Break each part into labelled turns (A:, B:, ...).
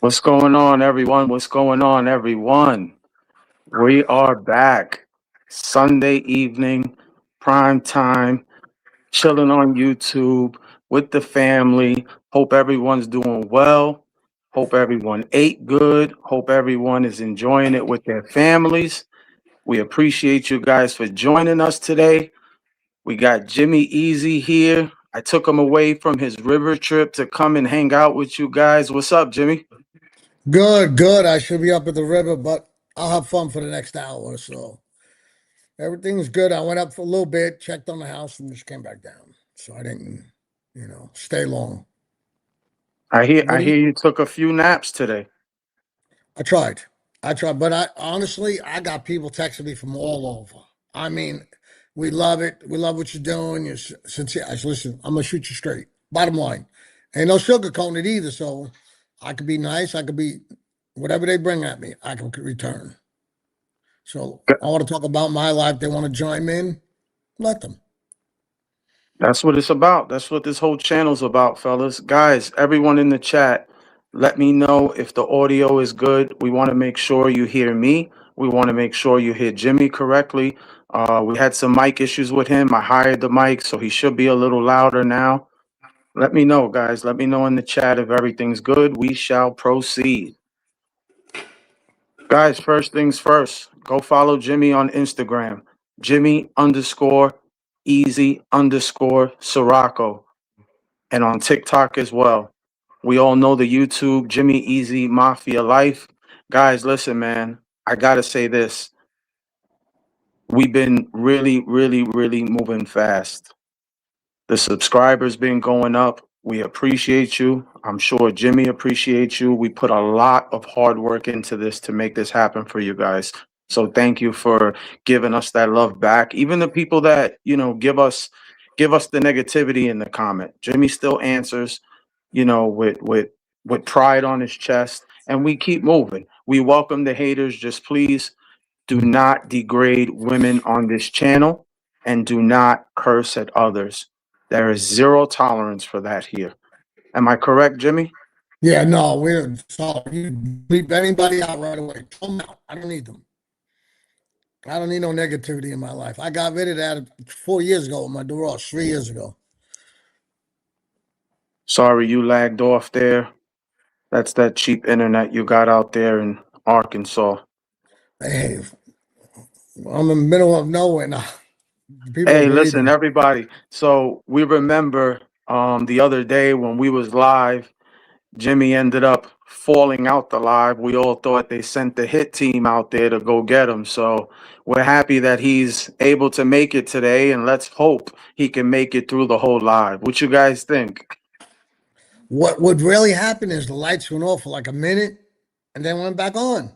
A: What's going on, everyone? What's going on, everyone? We are back. Sunday evening, prime time, chilling on YouTube with the family. Hope everyone's doing well. Hope everyone ate good. Hope everyone is enjoying it with their families. We appreciate you guys for joining us today. We got Jimmy Easy here. I took him away from his river trip to come and hang out with you guys. What's up, Jimmy?
B: Good, good. I should be up at the river, but I'll have fun for the next hour or so. Everything's good. I went up for a little bit, checked on the house, and just came back down. So I didn't, stay long.
A: I
B: What do you?
A: hear you took a few naps today.
B: I tried. I tried, but I honestly, I got people texting me from all over. I mean, we love it. We love what you're doing. You're sincere. I said, listen, I'm gonna shoot you straight. Bottom line, ain't no sugarcoating it either. So I could be nice. I could be whatever they bring at me. I can return. So I want to talk about my life. They want to join in, let them.
A: That's what it's about. That's what this whole channel's about, fellas. Guys, everyone in the chat, let me know if the audio is good. We want to make sure you hear me. We want to make sure you hear Jimmy correctly. We had some mic issues with him. I hired the mic, so he should be a little louder now. Let me know, guys. Let me know in the chat if everything's good. We shall proceed. Guys, first things first, go follow Jimmy on Instagram. Jimmy_easy_Sirocco. And on TikTok as well. We all know the YouTube Jimmy Easy Mafia Life. Guys, listen, man. I gotta say this. We've been really, really, really moving fast. The subscribers been going up. We appreciate you. I'm sure Jimmy appreciates you. We put a lot of hard work into this to make this happen for you guys. So thank you for giving us that love back. Even the people that, give us the negativity in the comment. Jimmy still answers, with pride on his chest, and we keep moving. We welcome the haters. Just please do not degrade women on this channel and do not curse at others. There is zero tolerance for that here. Am I correct, Jimmy?
B: Yeah, no, we're sorry. You bleep anybody out right away. Throw them out. I don't need them. I don't need no negativity in my life. I got rid of that 4 years ago with my divorce, 3 years ago.
A: Sorry you lagged off there. That's that cheap internet you got out there in Arkansas.
B: Hey, I'm in the middle of nowhere now. People are
A: Hey, listen,
B: greedy.
A: everybody. So we remember the other day when we was live, Jimmy ended up falling out the live. We all thought they sent the hit team out there to go get him. So we're happy that he's able to make it today, and let's hope he can make it through the whole live. What you guys think?
B: What really happened is the lights went off for like a minute and then went back on.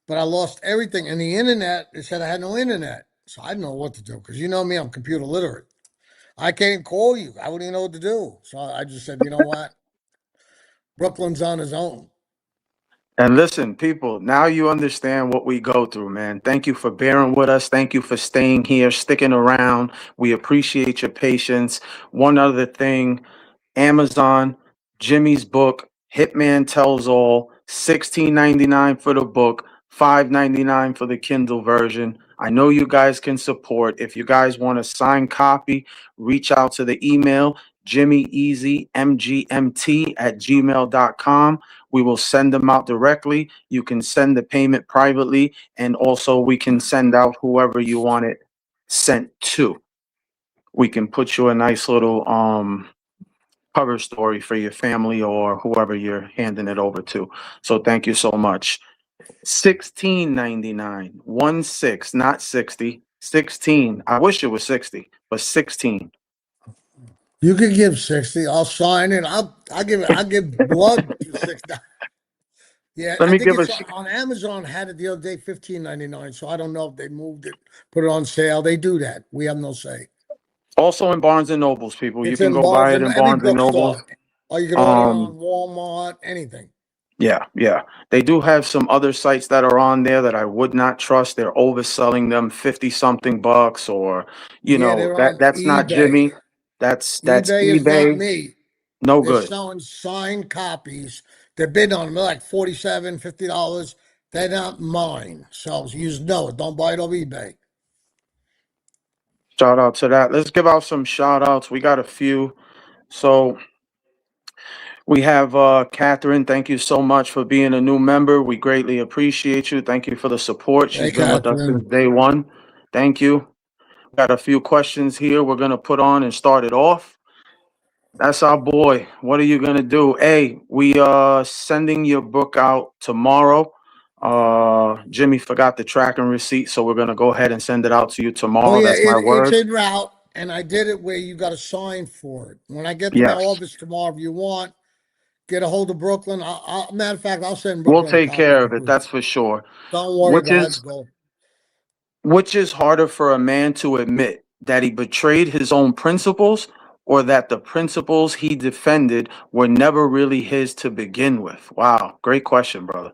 B: But I lost everything. And the internet, it said I had no internet. So I didn't know what to do because you know me, I'm computer literate. I can't call you. I wouldn't even know what to do. So I just said, you know what? Brooklyn's on his own.
A: And listen, people, now you understand what we go through, man. Thank you for bearing with us. Thank you for staying here, sticking around. We appreciate your patience. One other thing, Amazon, Jimmy's book, Hitman Tells All, $16.99 for the book, $5.99 for the Kindle version. I know you guys can support. If you guys want a signed copy, reach out to the email, jimmyeasymgmt@gmail.com. We will send them out directly. You can send the payment privately, and also we can send out whoever you want it sent to. We can put you a nice little cover story for your family or whoever you're handing it over to. So thank you so much. $16.99, 1 6, not 60. 16. I wish it was 60, but 16.
B: You could give 60. I'll sign it. I'll give blood for 60. Yeah,
A: Let
B: I
A: me
B: think
A: give a
B: it's on Amazon. Had it the other day, $15.99. So I don't know if they moved it, put it on sale. They do that. We have no say.
A: also in Barnes and Nobles, people. You
B: It's
A: can
B: in
A: go
B: Barnes
A: buy it
B: and
A: in
B: every
A: Barnes and Nobles.
B: bookstore, or you can order it on Walmart. Anything.
A: Yeah, yeah. They do have some other sites that are on there that I would not trust. They're overselling them 50 something bucks, or
B: Yeah, they're on
A: that's not
B: eBay.
A: Jimmy. That's
B: eBay is not
A: eBay.
B: me.
A: No
B: They're
A: good.
B: selling signed copies. They're bidding on them. They're like $47, $50. They're not mine. So you just know it. Don't buy it off eBay.
A: Shout out to that. Let's give out some shout outs. We got a few. So we have Catherine. Thank you so much for being a new member. We greatly appreciate you. Thank you for the support.
B: Hey,
A: She's been with us since
B: Catherine.
A: day one. Thank you. Got a few questions here we're gonna put on and start it off. That's our boy. What are you gonna do? Hey, we sending your book out tomorrow. Jimmy forgot the tracking receipt, so we're gonna go ahead and send it out to you
B: Oh,
A: tomorrow.
B: yeah,
A: That's my
B: it's
A: word.
B: en route. And I did it where you got to sign for it. When I get to my
A: Yes.
B: office tomorrow, if you want, get a hold of Brooklyn. Matter of fact, I'll send
A: We'll
B: Brooklyn a
A: take
B: copy
A: care
B: for
A: of it,
B: free.
A: that's for sure.
B: Don't worry
A: Which
B: about it.
A: is
B: Go.
A: which is harder for a man to admit, that he betrayed his own principles, or that the principles he defended were never really his to begin with? Wow, great question, brother.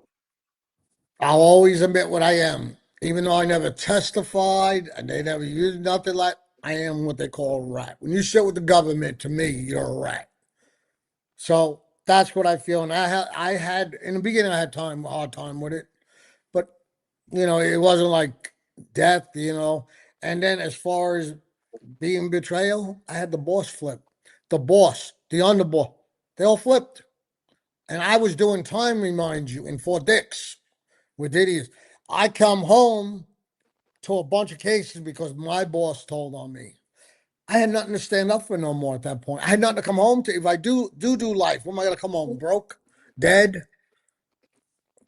B: I'll always admit what I am. Even though I never testified and they never used nothing like, I am what they call a rat. When you sit with the government, to me, you're a rat. So that's what I feel. And I had in the beginning, I had a hard time with it, but it wasn't like death. And then as far as being betrayal, I had the boss flip, the boss, the underboss, they all flipped, and I was doing time, remind you, in Fort Dix with idiots. I come home to a bunch of cases because my boss told on me. I had nothing to stand up for no more at that point. I had nothing to come home to. If I do life, what am I gonna come home broke, dead?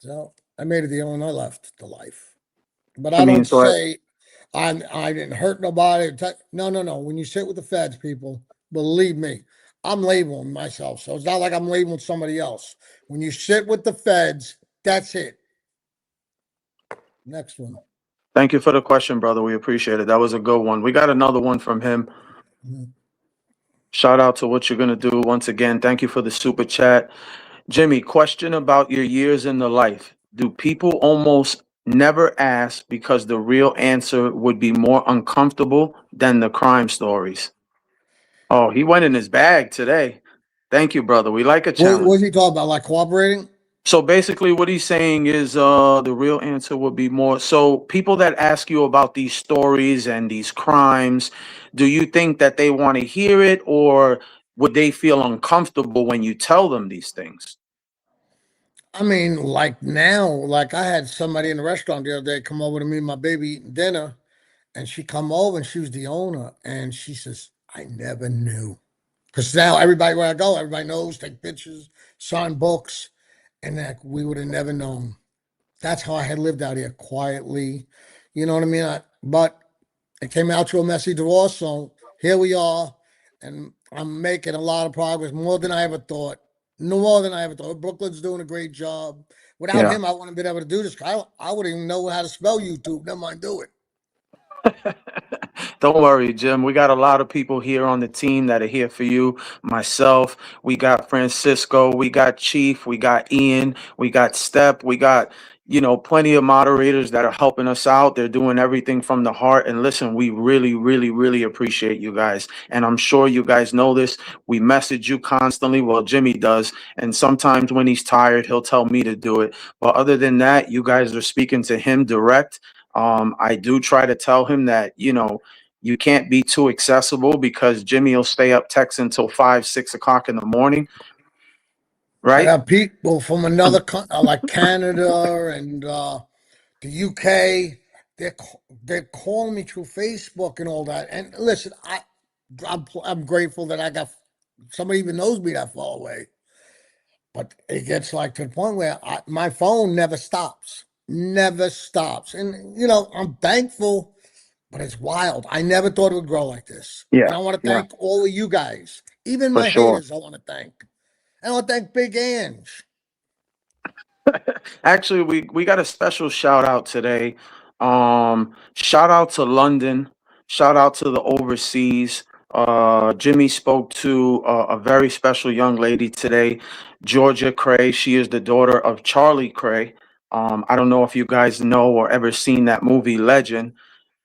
B: So I made a deal and I left the life. But
A: I
B: I
A: mean,
B: don't
A: so
B: say I didn't hurt nobody. No, no, no. When you sit with the feds, people, believe me, I'm labeling myself. So it's not like I'm labeling somebody else. When you sit with the feds, that's it. Next one.
A: thank you for the question, brother. We appreciate it. That was a good one. We got another one from him.
B: Mhm.
A: Shout out to what you're gonna do once again. Thank you for the super chat. Jimmy, question about your years in the life. Do people almost never ask because the real answer would be more uncomfortable than the crime stories? Oh, he went in his bag today. Thank you, brother. We like a
B: What
A: challenge.
B: was he talking about? Like cooperating?
A: So basically what he's saying is the real answer would be more, so people that ask you about these stories and these crimes, do you think that they want to hear it, or would they feel uncomfortable when you tell them these things?
B: I mean, like now, like I had somebody in the restaurant the other day come over to me and my baby eating dinner, and she come over and she was the owner, and she says, "I never knew." Because now everybody where I go, everybody knows, take pictures, sign books, and that we would have never known. That's how I had lived out here quietly. You know what I mean? But it came out to a messy divorce, so here we are, and I'm making a lot of progress, more than I ever thought. No more than I ever thought. Brooklyn's doing a great job. Without
A: Yeah.
B: him, I wouldn't have been able to do this. I wouldn't even know how to spell YouTube. Never mind do it.
A: Don't worry, Jim. We got a lot of people here on the team that are here for you. Myself, we got Francisco, we got Chief, we got Ian, we got Step, we got, plenty of moderators that are helping us out. They're doing everything from the heart. And listen, we really, really, really appreciate you guys. And I'm sure you guys know this. We message you constantly. Well, Jimmy does. And sometimes when he's tired, he'll tell me to do it. But other than that, you guys are speaking to him direct. I do try to tell him that, you can't be too accessible because Jimmy will stay up texting until 5, 6 o'clock in the morning,
B: I
A: right?
B: got people from another like Canada and the UK. They're calling me through Facebook and all that. And listen, I'm grateful that I got somebody even knows me that far away. But it gets like to the point where my phone never stops. And I'm thankful, but it's wild. I never thought it would grow like this.
A: Yeah,
B: And I want to
A: yeah,
B: thank all of you guys, even
A: for
B: my
A: sure.
B: haters. I want to thank. And I want to thank Big Ange.
A: Actually, we got a special shout out today. Shout out to London. Shout out to the overseas. Jimmy spoke to a very special young lady today, Georgia Cray. She is the daughter of Charlie Cray. I don't know if you guys know or ever seen that movie Legend.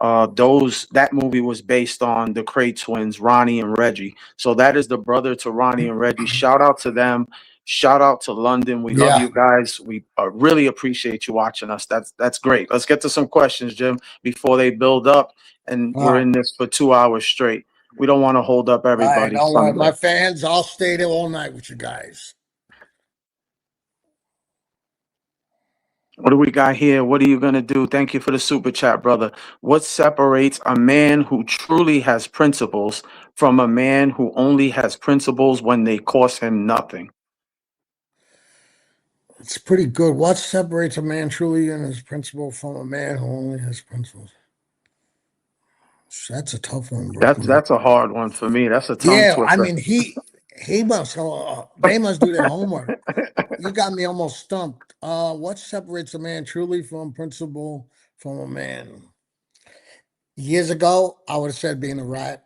A: That movie was based on the Cray twins, Ronnie and Reggie. So that is the brother to Ronnie and Reggie. Shout out to them. Shout out to London. We love
B: Yeah.
A: you guys. We really appreciate you watching us. That's great. Let's get to some questions, Jim, before they build up. And
B: All
A: we're
B: right.
A: in this for 2 hours straight. We don't want to hold up
B: All right.
A: everybody
B: Don't worry.
A: Sunday.
B: My fans, I'll stay there all night with you guys.
A: What do we got here? What are you going to do? Thank you for the super chat, brother. What separates a man who truly has principles from a man who only has principles when they cost him nothing?
B: It's pretty good. What separates a man truly in his principle from a man who only has principles? That's a tough one, Brooklyn.
A: That's a hard one for me. That's a tongue
B: Yeah, I
A: twister.
B: mean, he must. They must do their homework. You got me almost stumped. What separates a man truly from principle from a man? Years ago, I would have said being a rat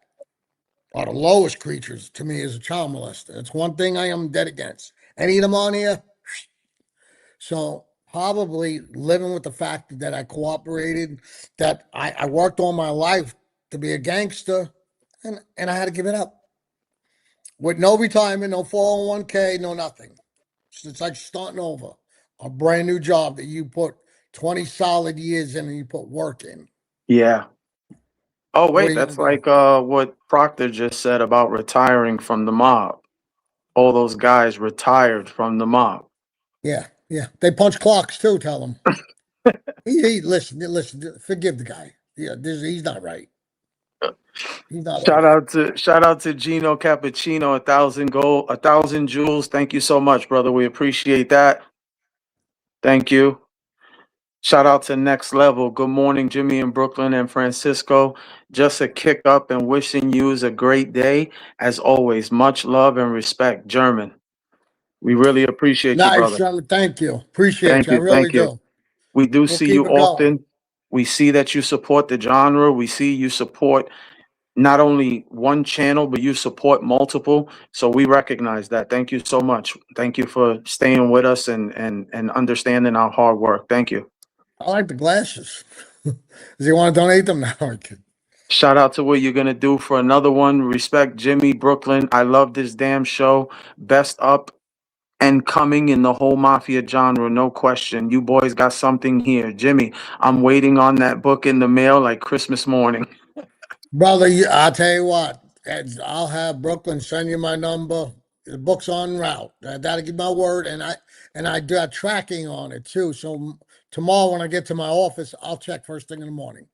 B: are the lowest creatures to me as a child molester. It's one thing I am dead against. Any of them on here? So probably living with the fact that I cooperated, that I worked all my life to be a gangster, and I had to give it up. With no retirement, no 401k, no nothing. So it's like starting over. A brand new job that you put 20 solid years in and you put work in.
A: Yeah. Oh,
B: What are
A: wait,
B: you
A: that's
B: gonna do?
A: like what Proctor just said about retiring from the mob. All those guys retired from the mob.
B: Yeah, yeah. They punch clocks too, tell them. Listen, forgive the guy. Yeah, he's not right. He's not all right.
A: Shout out to Gino Cappuccino, 1,000 gold, 1,000 jewels. Thank you so much, brother. We appreciate that. Thank you. Shout out to Next Level. Good morning, Jimmy in Brooklyn and Francisco. Just a kick up and wishing you a great day. As always, much love and respect, German. We really appreciate you,
B: Nice,
A: brother.
B: Sherman. Thank you. Appreciate
A: Thank
B: you. I
A: you.
B: really
A: Thank you.
B: do.
A: We do
B: We'll
A: see
B: keep
A: you
B: it going.
A: often. We see that you support the genre. We see you support not only one channel, but you support multiple. So we recognize that. Thank you so much. Thank you for staying with us and understanding our hard work. Thank you.
B: I like the glasses. Does he want to donate them? No,
A: Shout out to what you're gonna do for another one. Respect Jimmy Brooklyn. I love this damn show. Best up and coming in the whole mafia genre, no question. You boys got something here. Jimmy, I'm waiting on that book in the mail like Christmas morning.
B: brother. I'll tell you what. I'll have Brooklyn send you my number. The book's en route. I gotta give my word, and I do a tracking on it too. So tomorrow when I get to my office, I'll check first thing in the morning.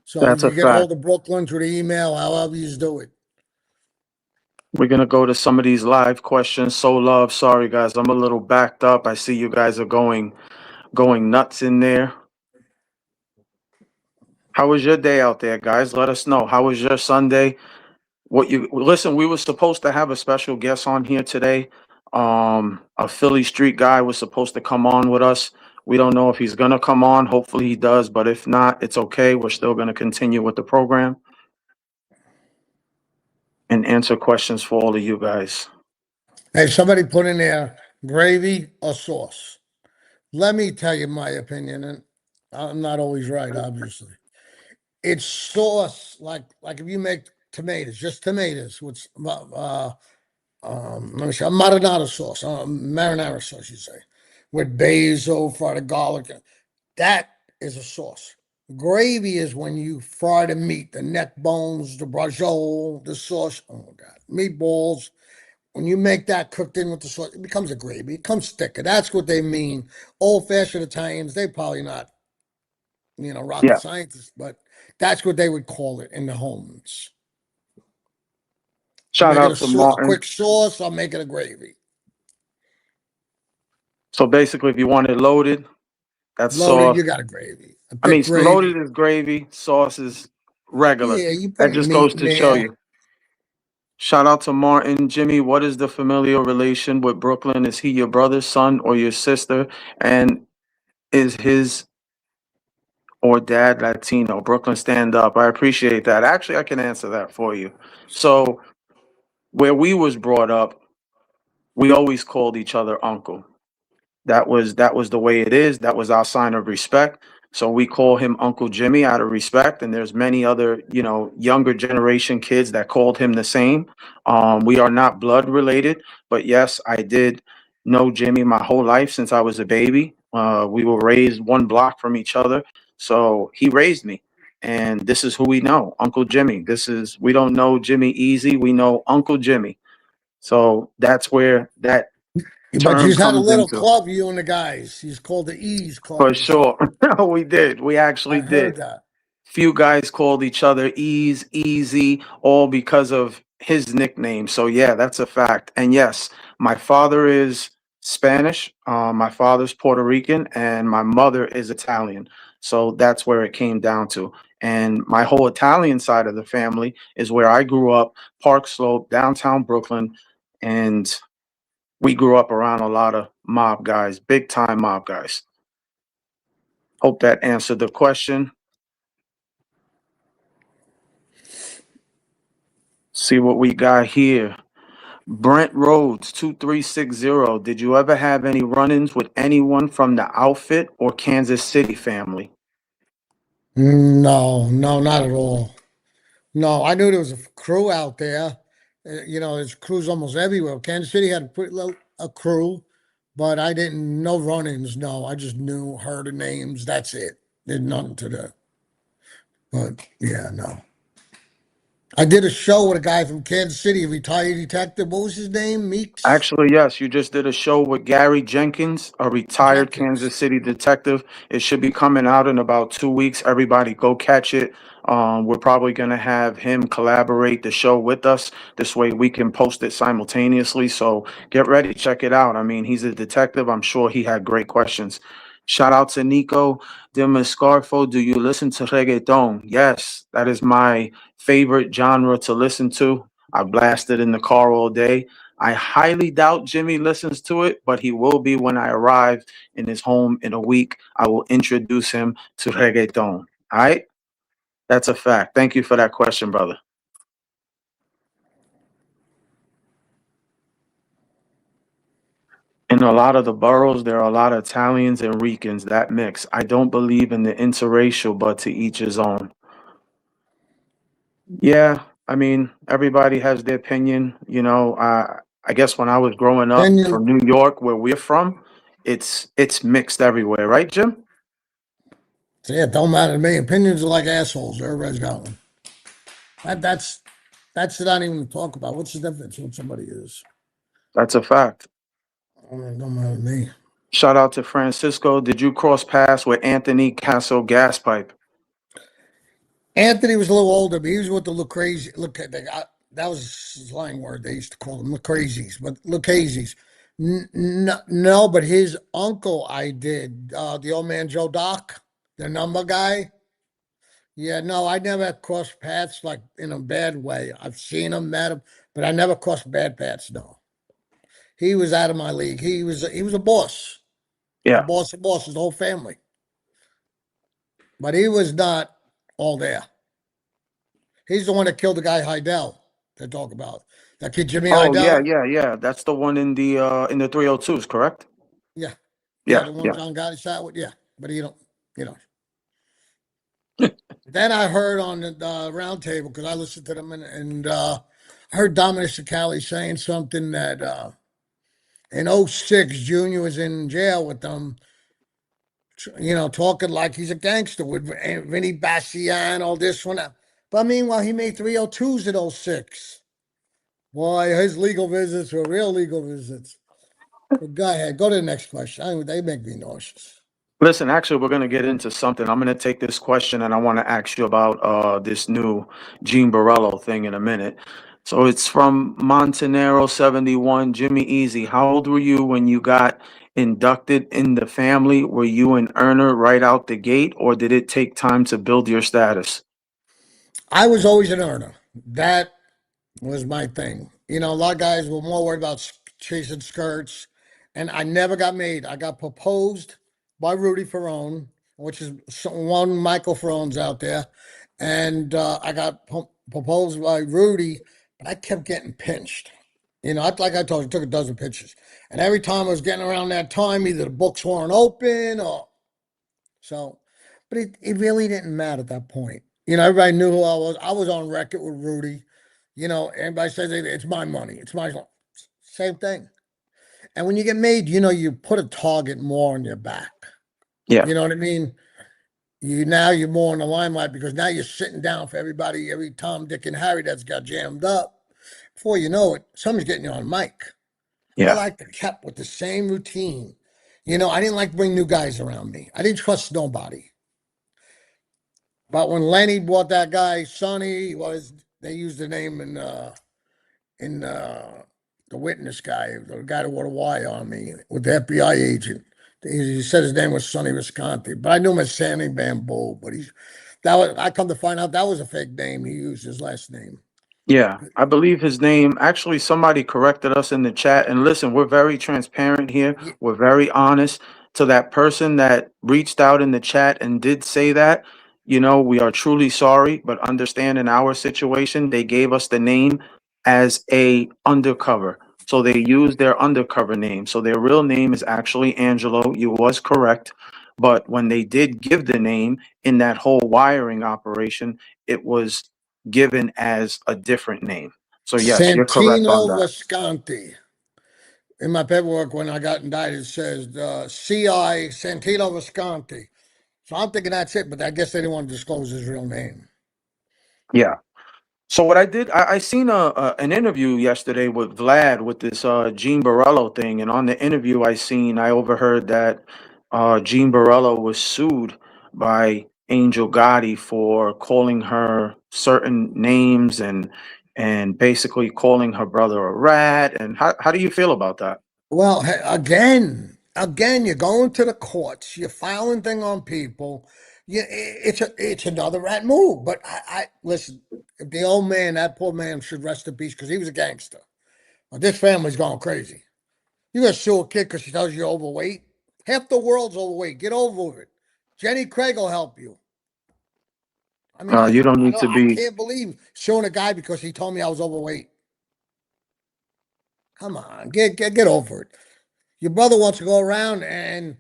B: So
A: That's a
B: you get
A: fact.
B: hold of Brooklyn through the email, however you do it.
A: We're gonna go to some of these live questions. So love, sorry guys, I'm a little backed up. I see you guys are going nuts in there. How was your day out there, guys? Let us know. How was your Sunday? What you listen, we were supposed to have a special guest on here today. A Philly street guy was supposed to come on with us. We don't know if he's gonna come on. Hopefully he does, but if not, it's okay. We're still gonna continue with the program and answer questions for all of you guys.
B: Hey, somebody put in there gravy or sauce. Let me tell you my opinion, and I'm not always right, obviously. It's sauce, like if you make tomatoes, just tomatoes with let me see, a marinara sauce, marinara sauce, you say, with basil, fried garlic. That is a sauce. Gravy is when you fry the meat, the neck bones, the brajol, the sauce. Oh God, meatballs. When you make that cooked in with the sauce, it becomes a gravy. It comes thicker. That's what they mean. Old-fashioned Italians, they probably not, rocket
A: Yeah.
B: scientists, but that's what they would call it in the homes. You
A: Shout
B: make it
A: out
B: a,
A: to
B: a
A: Martin.
B: quick sauce, I'll make it a gravy.
A: So basically, if you want it loaded, that's
B: Loaded,
A: sauce.
B: you got a gravy. A
A: I mean,
B: thick
A: loaded
B: gravy.
A: is gravy, sauce is regular.
B: Yeah, you
A: That
B: put
A: just
B: meat
A: goes
B: in
A: to show
B: there.
A: you. Shout out to Martin. Jimmy, what is the familial relation with Brooklyn? Is he your brother's son or your sister? And is his or Dad Latino? Brooklyn, stand up. I appreciate that. Actually, I can answer that for you. So where we was brought up, we always called each other uncle. That was the way it is. That was our sign of respect. So we call him Uncle Jimmy out of respect. And there's many other, younger generation kids that called him the same. We are not blood related, but yes, I did know Jimmy my whole life since I was a baby. We were raised one block from each other. So he raised me. And this is who we know, Uncle Jimmy. We don't know Jimmy Easy. We know Uncle Jimmy. So that's where that
B: But you
A: term
B: had a
A: comes
B: little
A: into.
B: club, you and the guys. He's called the Ease
A: For
B: Club or something.
A: sure. We did. We
B: I
A: actually
B: heard
A: did.
B: that.
A: Few guys called each other Ease, Easy, all because of his nickname. So yeah, that's a fact. And yes, my father is Spanish, my father's Puerto Rican, and my mother is Italian. So that's where it came down to. And my whole Italian side of the family is where I grew up, Park Slope, downtown Brooklyn, and we grew up around a lot of mob guys, big time mob guys. Hope that answered the question. See what we got here. Brent Rhodes, 2360. Did you ever have any run ins with anyone from the outfit or Kansas City family?
B: No, no, not at all. No, I knew there was a crew out there. There's crews almost everywhere. Kansas City had a pretty little a crew, but I didn't know run-ins. No, I just knew heard the names. That's it. Did nothing to that. But yeah, no. I did a show with a guy from Kansas City, a retired detective. What was his name? Meeks
A: Actually, yes, you just did a show with Gary Jenkins, a retired
B: Jenkins.
A: Kansas City detective. It should be coming out in about 2 weeks. Everybody go catch it. We're probably going to have him collaborate the show with us. This way we can post it simultaneously. So get ready, check it out. I mean, he's a detective. I'm sure he had great questions. Shout out to Nico Demascarfo. Do you listen to reggaeton? Yes, that is my favorite genre to listen to. I blast it in the car all day. I highly doubt Jimmy listens to it, but he will be when I arrive in his home in a week. I will introduce him to reggaeton. All right? That's a fact. Thank you for that question, brother. In a lot of the boroughs, there are a lot of Italians and Ricans, that mix. I don't believe in the interracial, but to each his own. Yeah, I mean, everybody has their opinion. I guess when I was growing up
B: Opinion.
A: from New York, where we're from, it's mixed everywhere, right, Jim?
B: So yeah, it don't matter to me. Opinions are like assholes. Everybody's got one. That's not even to talk about. What's the difference when somebody is?
A: That's a fact.
B: I mean, it don't matter to me.
A: Shout out to Francisco. Did you cross paths with Anthony Castle Gaspipe?
B: Anthony was a little older, but he was with the look crazy. That was a slang word. They used to call them look crazies, but look crazies. No, but his uncle, I did. The old man Joe Doc, the number guy. Yeah, no, I never crossed paths like in a bad way. I've seen him, met him, but I never crossed bad paths. No, he was out of my league. He was a
A: Yeah.
B: boss, a boss, his whole family, but he was not all there. He's the one that killed the guy Heidel. They talk about that kid Jimmy
A: Oh yeah,
B: Heidel.
A: yeah, yeah. That's the one in the 302s, correct?
B: Yeah, yeah,
A: Yeah,
B: the one
A: yeah.
B: John Gotti shot with. Yeah, but he don't. You know. Then I heard on the round table because I listened to them and I heard Dominic Sicali saying something that in '06 Junior was in jail with them. Talking like he's a gangster with Vinny Bastian, all this one. But meanwhile, he made 302s in '06. Boy, his legal visits were real legal visits. But go ahead, go to the next question. They make me nauseous.
A: Listen, actually, we're gonna get into something. I'm gonna take this question and I want to ask you about this new Gene Barello thing in a minute. So it's from Montanero 71, Jimmy Easy. How old were you when you got inducted in the family? Were you an earner right out the gate, or did it take time to build your status?
B: I was always an earner. That was my thing. A lot of guys were more worried about chasing skirts, and I never got made. I got proposed by Rudy Ferrone which is one microphones out there, and I got proposed by Rudy, but I kept getting pinched. Like I told you, I took a dozen pitches, and every time I was getting around that time, either the books weren't open or so. But it really didn't matter at that point. Everybody knew who I was. I was on record with Rudy. Everybody says it's my money. It's my same thing. And when you get made, you put a target more on your back.
A: Yeah.
B: You know what I mean? You're more in the limelight because now you're sitting down for every Tom, Dick, and Harry that's got jammed up. Before you know it, somebody's getting you on mic. I
A: Yeah.
B: like to kept with the same routine. I didn't like to bring new guys around me. I didn't trust nobody. But when Lenny bought that guy, Sonny, they used the name in the witness guy, the guy that wore a Y on me with the FBI agent. He said his name was Sonny Visconti, but I knew him as Sandy Bamboo. But I come to find out that was a fake name. He used his last name.
A: Yeah, I believe his name. Actually, somebody corrected us in the chat. And listen, we're very transparent here.
B: Yeah,
A: We're very honest. To that person that reached out in the chat and did say that, we are truly sorry, but understand in our situation, they gave us the name as a undercover. So they used their undercover name. So their real name is actually Angelo. You was correct. But when they did give the name in that whole wiring operation, it was given as a different name. So yes, you're correct on
B: Santino
A: that.
B: Visconti. In my paperwork, when I got indicted, it says CI Santino Visconti. So I'm thinking that's it, but I guess they didn't want to disclose his real name.
A: Yeah. So what I did, I seen an interview yesterday with Vlad with this Gene Borello thing, and on the interview I overheard that Gene Borello was sued by Angel Gotti for calling her certain names and basically calling her brother a rat. And how do you feel about that?
B: Well, again, you're going to the courts, you're filing thing on people. It's another rat move. But I listen. The old man, that poor man, should rest in peace because he was a gangster. But this family's going crazy. You gonna sue a kid because she tells you you're overweight? Half the world's overweight. Get over it. Jenny Craig will help you. I mean,
A: You don't need to
B: I
A: be.
B: can't believe suing a guy because he told me I was overweight. Come on, get over it. Your brother wants to go around and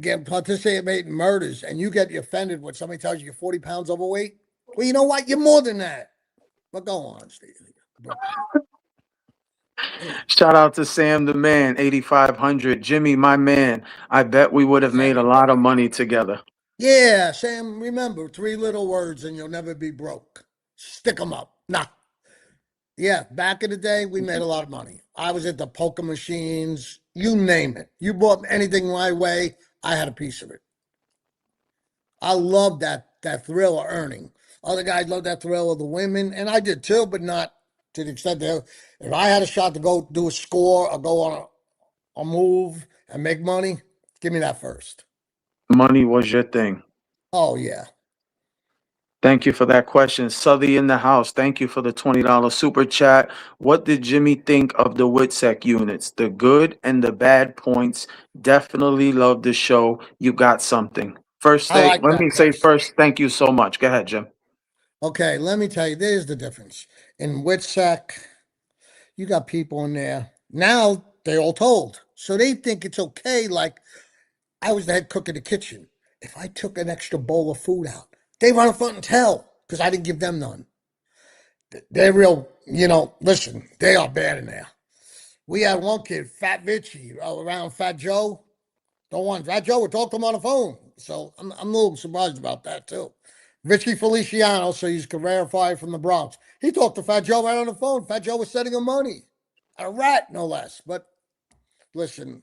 B: get participate in murders, and you get offended when somebody tells you you're 40 pounds overweight. Well, you know what? You're more than that. But go on, Steve. Brooklyn.
A: Shout out to Sam the man, 8500. Jimmy, my man. I bet we would have made a
B: Sammy
A: lot of
B: boy.
A: money together.
B: Yeah, Sam, remember 3 little words and you'll never be broke. Stick 'em up. Nah. Yeah, back in the day, we made a lot of money. I was at the poker machines, you name it. You bought anything my way, I had a piece of it. I love that thrill of earning. Other guys love that thrill of the women, and I did too, but not to the extent that if I had a shot to go do a score or go on a move and make money, give me that first.
A: Money was your thing.
B: Oh yeah.
A: Thank you for that question. Southey in the house. Thank you for the $20 super chat. What did Jimmy think of the WITSEC units? The good and the bad points. Definitely love the show. You got something.
B: I like
A: Let
B: that
A: me say
B: question.
A: first, thank you so much. Go ahead, Jim.
B: Okay, let me tell you, there's the difference. In WITSEC, you got people in there. Now they're all told. So they think it's okay. Like I was the head cook in the kitchen. If I took an extra bowl of food out, they run a front and tell because I didn't give them none. They're real, listen, they are bad in there. We had one kid, Fat Vichy, around Fat Joe. Don't want Fat Joe would talk to him on the phone. So I'm a little surprised about that too. Vichy Feliciano, so he's verified from the Bronx. He talked to Fat Joe right on the phone. Fat Joe was sending him money. A rat, no less. But listen,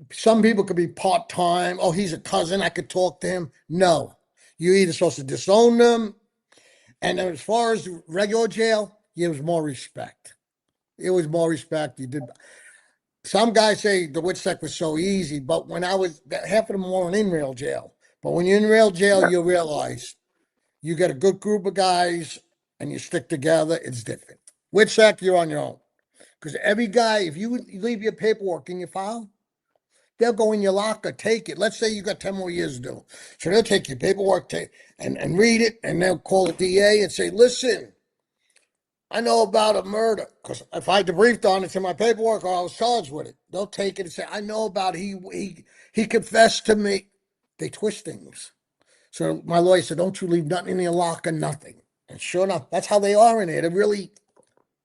B: some people could be part time. Oh, he's a cousin. I could talk to him. No. You're either supposed to disown them. And as far as regular jail, it was more respect. It was more respect. You did. Some guys say the WITSEC was so easy, but when I was, half of them weren't in real jail. But when you're in real jail, you realize you get a good group of guys and you stick together. It's different. WITSEC, you're on your own. Because every guy, if you leave your paperwork in your file, They'll go in your locker, take it. Let's say you got 10 more years to do. So they'll take your paperwork and read it, and they'll call the DA and say, listen, I know about a murder. Because if I debriefed on it, it's in my paperwork or I was charged with it. They'll take it and say, I know about he confessed to me. They twist things. So my lawyer said, don't you leave nothing in your locker, nothing. And sure enough, that's how they are in there. They're really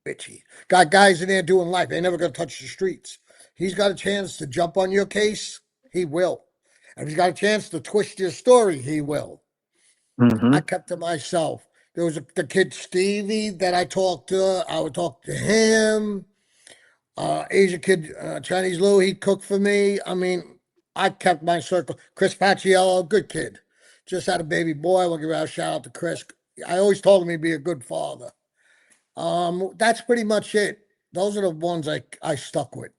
B: bitchy. Got guys in there doing life. They never gonna touch the streets. He's got a chance to jump on your case, he will. If he's got a chance to twist your story, he will. I
A: Hmm.
B: kept to myself. There was the kid Stevie that I talked to. I would talk to him. Asian kid, Chinese Lou, he cooked for me. I mean, I kept my circle. Chris Paciello, good kid. Just had a baby boy. I will give a shout out to Chris. I always told him he'd be a good father. That's pretty much it. Those are the ones I stuck with.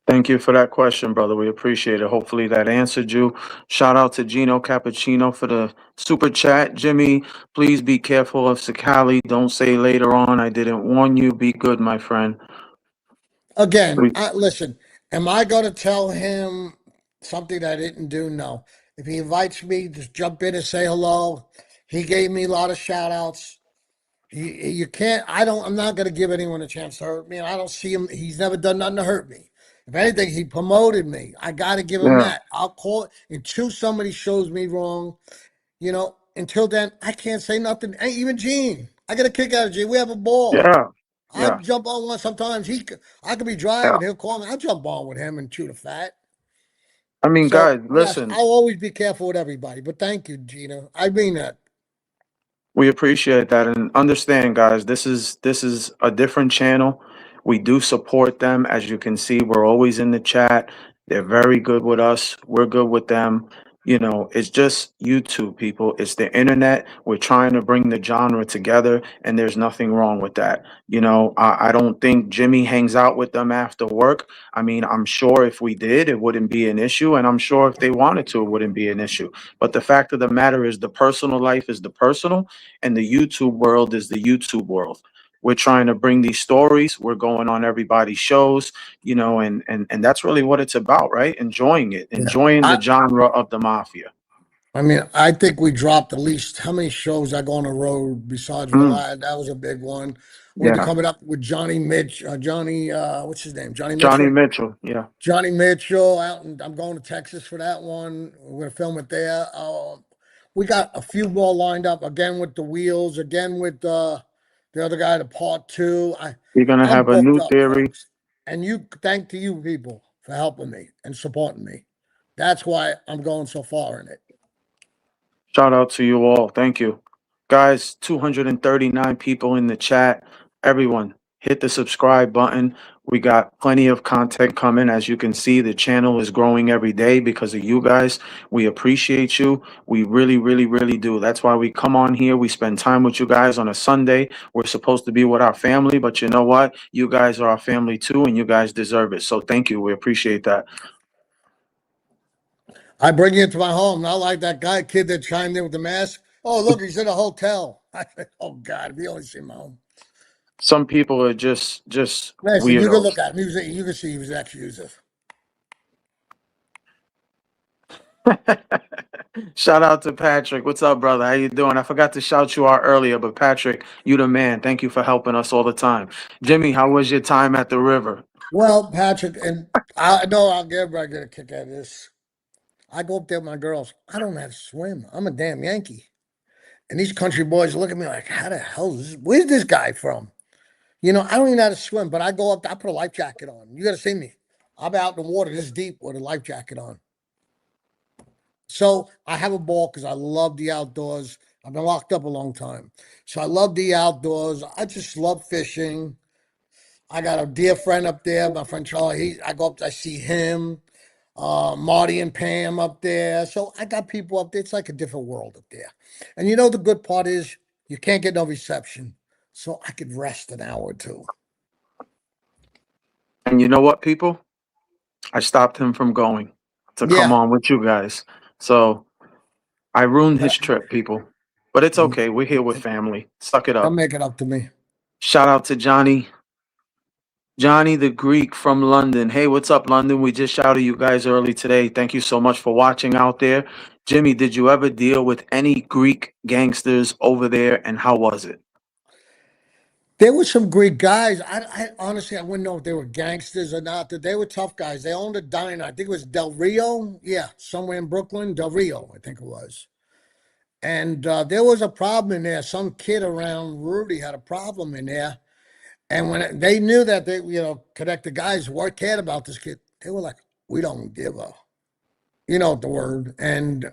A: Thank you for that question, brother. We appreciate it. Hopefully that answered you. Shout out to Gino Cappuccino for the super chat. Jimmy, please be careful of Sakali. Don't say later on I didn't warn you. Be good, my friend.
B: Again,
A: We,
B: listen, am I going to tell him something that I didn't do? No. If he invites me, just jump in and say hello. He gave me a lot of shout outs. You can't, I'm not going to give anyone a chance to hurt me. And I don't see him. He's never done nothing to hurt me. If anything, he promoted me. I got to give him
A: yeah,
B: that. I'll call it until somebody shows me wrong. Until then, I can't say nothing. Hey, even Gene, I get a kick out of Gene. We have a ball.
A: yeah,
B: I
A: yeah,
B: jump on one. Sometimes I could be
A: yeah.
B: driving. He'll call me. I jump on with him and chew the fat.
A: I mean,
B: So
A: guys,
B: yes,
A: listen.
B: I'll always be careful with everybody. But thank you, Gina. I mean that.
A: We appreciate that and understand, guys. This is a different channel. We do support them, as you can see. We're always in the chat. They're very good with us. We're good with them. It's just YouTube, people. It's the internet. We're trying to bring the genre together, and there's nothing wrong with that. I don't think Jimmy hangs out with them after work. I mean, I'm sure if we did, it wouldn't be an issue, and I'm sure if they wanted to, it wouldn't be an issue. But the fact of the matter is, the personal life is the personal and the YouTube world is the YouTube world. We're trying to bring these stories. We're going on everybody's shows, and that's really what it's about, right? Enjoying it,
B: Yeah.
A: enjoying the genre of the mafia.
B: I mean, I think we dropped at least how many shows I go on the road besides
A: Mm,
B: Vlad. That was a big one. We're
A: yeah,
B: coming up with Johnny Mitch, what's his name? Johnny
A: Johnny
B: Mitchell.
A: Mitchell. Yeah,
B: Johnny Mitchell out, and I'm going to Texas for that one. We're gonna film it there. We got a few more lined up again with the wheels, again with the other guy, the part two.
A: you're gonna
B: I'm
A: have a
B: booked
A: new
B: up,
A: theory.
B: folks, and thank to you people for helping me and supporting me. That's why I'm going so far in it.
A: Shout out to you all. Thank you. Guys, 239 people in the chat. Everyone, hit the subscribe button. We got plenty of content coming. As you can see, the channel is growing every day because of you guys. We appreciate you. We really, really, really do. That's why we come on here. We spend time with you guys on a Sunday. We're supposed to be with our family, but you know what? You guys are our family too, and you guys deserve it. So thank you. We appreciate that.
B: I bring you into my home, not like that kid that chimed in with the mask. Oh, look, he's in a hotel. I said, oh God, if you only see my home.
A: Some people are just
B: Listen, you can
A: weirdos.
B: look at him. You can see he was actually using.
A: Shout out to Patrick. What's up, brother? How you doing? I forgot to shout you out earlier, but Patrick, you the man. Thank you for helping us all the time. Jimmy, how was your time at the river?
B: Well, Patrick, and I know I'll give everybody get a kick out of this. I go up there with my girls. I don't know how to swim. I'm a damn Yankee. And these country boys look at me like, how the hell is this? Where's this guy from? I don't even know how to swim, but I go up, I put a life jacket on. You got to see me. I'm out in the water this deep with a life jacket on. So I have a ball because I love the outdoors. I've been locked up a long time. So I love the outdoors. I just love fishing. I got a dear friend up there, my friend Charlie. I go up, I see him. Marty and Pam up there. So I got people up there. It's like a different world up there. And the good part is you can't get no reception. So I could rest an hour or two.
A: And you know what, people? I stopped him from going to come
B: Yeah.
A: on with you guys. So I ruined his trip, people. But it's okay. We're here with family. Suck it
B: They'll
A: up.
B: make it up to me.
A: Shout out to Johnny. Johnny the Greek from London. Hey, what's up, London? We just shouted you guys early today. Thank you so much for watching out there. Jimmy, did you ever deal with any Greek gangsters over there, and how was it?
B: There were some Greek guys. I honestly, I wouldn't know if they were gangsters or not. They were tough guys. They owned a diner. I think it was Del Rio. Yeah, somewhere in Brooklyn. Del Rio, I think it was. And there was a problem in there. Some kid around Rudy had a problem in there. And when they knew that they, connected guys who cared about this kid, they were like, we don't give a, the word. And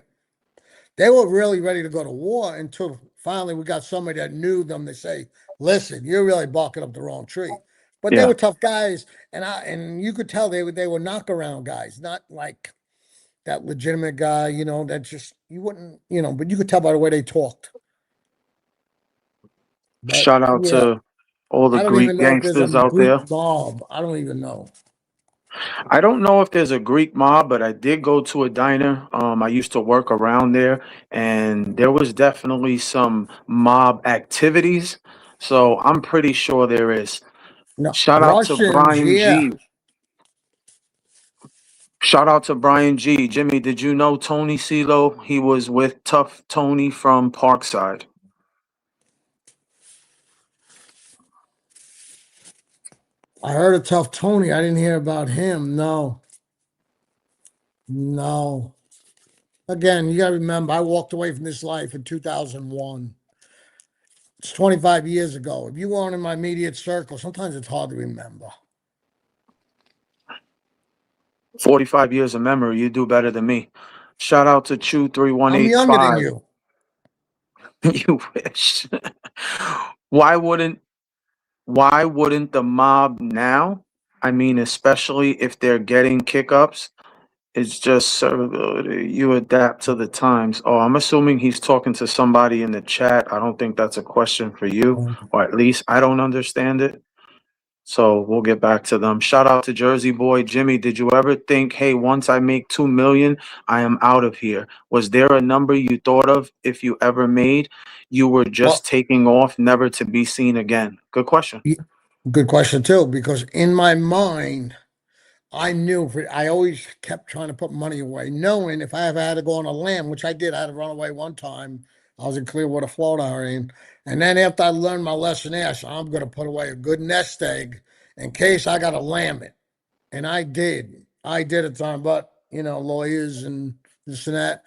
B: they were really ready to go to war until finally we got somebody that knew them to say, listen, you're really barking up the wrong tree. But they
A: Yeah.
B: were tough guys, and you could tell they were knockaround guys, not like that legitimate guy, that just you wouldn't, but you could tell by the way they talked. But
A: Shout out
B: yeah,
A: to all the
B: I don't
A: Greek
B: even know if there's a
A: gangsters out there.
B: Greek mob. I don't even know.
A: I don't know if there's a Greek mob, but I did go to a diner. I used to work around there, and there was definitely some mob activities. So I'm pretty sure there is.
B: No,
A: Shout out to
B: Russians,
A: Brian
B: yeah.
A: G. Shout out to Brian G. Jimmy, did you know Tony CeeLo? He was with Tough Tony from Parkside.
B: I heard of Tough Tony. I didn't hear about him. No, no. Again, you got to remember, I walked away from this life in 2001. It's 25 years ago. If you weren't in my immediate circle, sometimes it's hard to remember.
A: 45 years of memory. You do better than me. Shout out to Chew
B: I'm younger than
A: 3185.
B: you.
A: You wish. Why wouldn't why wouldn't the mob now? I mean, especially if they're getting kick-ups, it's just servability. You adapt to the times. Oh, I'm assuming he's talking to somebody in the chat. I don't think that's a question for you, or at least I don't understand it. So we'll get back to them. Shout out to Jersey Boy. Jimmy, did you ever think, hey, once I make 2 million, I am out of here? Was there a number you thought of if you ever made? You were
B: Well,
A: just taking off, never to be seen again. Good question.
B: good question too, because in my mind, I knew I always kept trying to put money away, knowing if I ever had to go on a lamb, which I did, I had to run away one time. I was in Clearwater, Florida, hurricane. And then after I learned my lesson there, so I'm going to put away a good nest egg in case I got to lamb it. And I did. I did at the time, but, lawyers and this and that.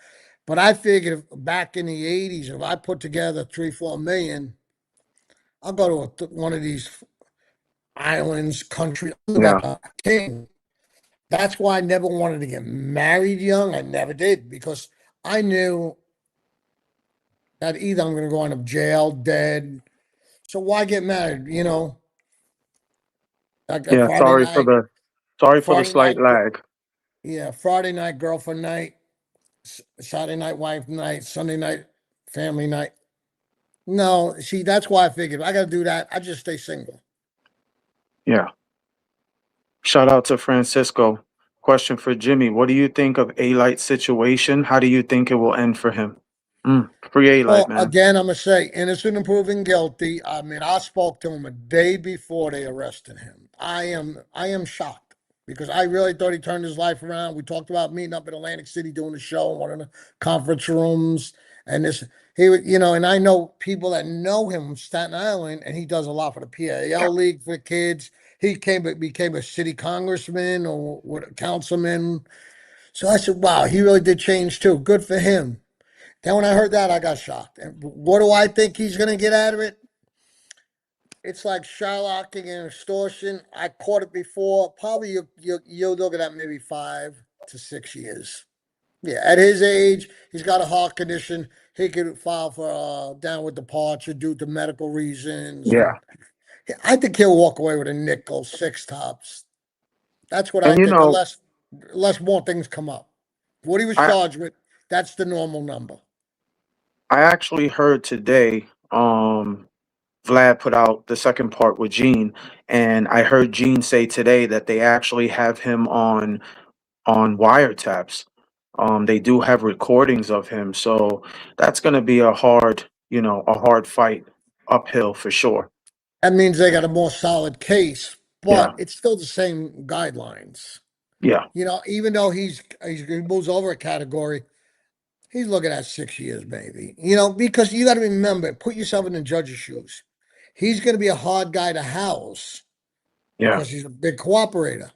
B: But I figured back in the 80s, if I put together 3, 4 million, I'll go to one of these islands, country,
A: Yeah.
B: like a king. That's why I never wanted to get married young. I never did because I knew that either I'm going to go into jail, dead. So why get married? Like a
A: Yeah. Sorry for the
B: Friday
A: slight
B: night,
A: lag.
B: yeah, Friday night girlfriend night, Saturday night wife night, Sunday night family night. No, see, that's why I figured I got to do that. I just stay single.
A: Yeah. Shout out to Francisco. Question for Jimmy. What do you think of A-Light's situation? How do you think it will end for him? Free A-Light,
B: Well,
A: man.
B: again, I'm gonna say innocent and proven guilty. I mean, I spoke to him a day before they arrested him. I am shocked because I really thought he turned his life around. We talked about meeting up in Atlantic City doing a show in one of the conference rooms, and this he would, and I know people that know him from Staten Island, and he does a lot for the PAL League for the kids. He became a city congressman or what a councilman. So I said, wow, he really did change too. Good for him. Then when I heard that, I got shocked. And what do I think he's going to get out of it? It's like Sherlocking and extortion. I caught it before. Probably you're looking at maybe 5 to 6 years. Yeah, at his age, he's got a heart condition. He could file for downward departure due to medical reasons,
A: Yeah.
B: and I think he'll walk away with a nickel, six tops. That's what
A: And
B: I think, unless more things come up. What he was
A: I
B: charged with, that's the normal number.
A: I actually heard today, Vlad put out the second part with Gene, and I heard Gene say today that they actually have him on wiretaps. They do have recordings of him, so that's going to be a hard fight uphill for sure.
B: That means they got a more solid case. but it's still the same guidelines.
A: yeah,
B: You know, even though he moves over a category, he's looking at 6 years maybe. You know, because you got to remember, put yourself in the judge's shoes. He's going to be a hard guy to house
A: yeah,
B: because he's a big cooperator.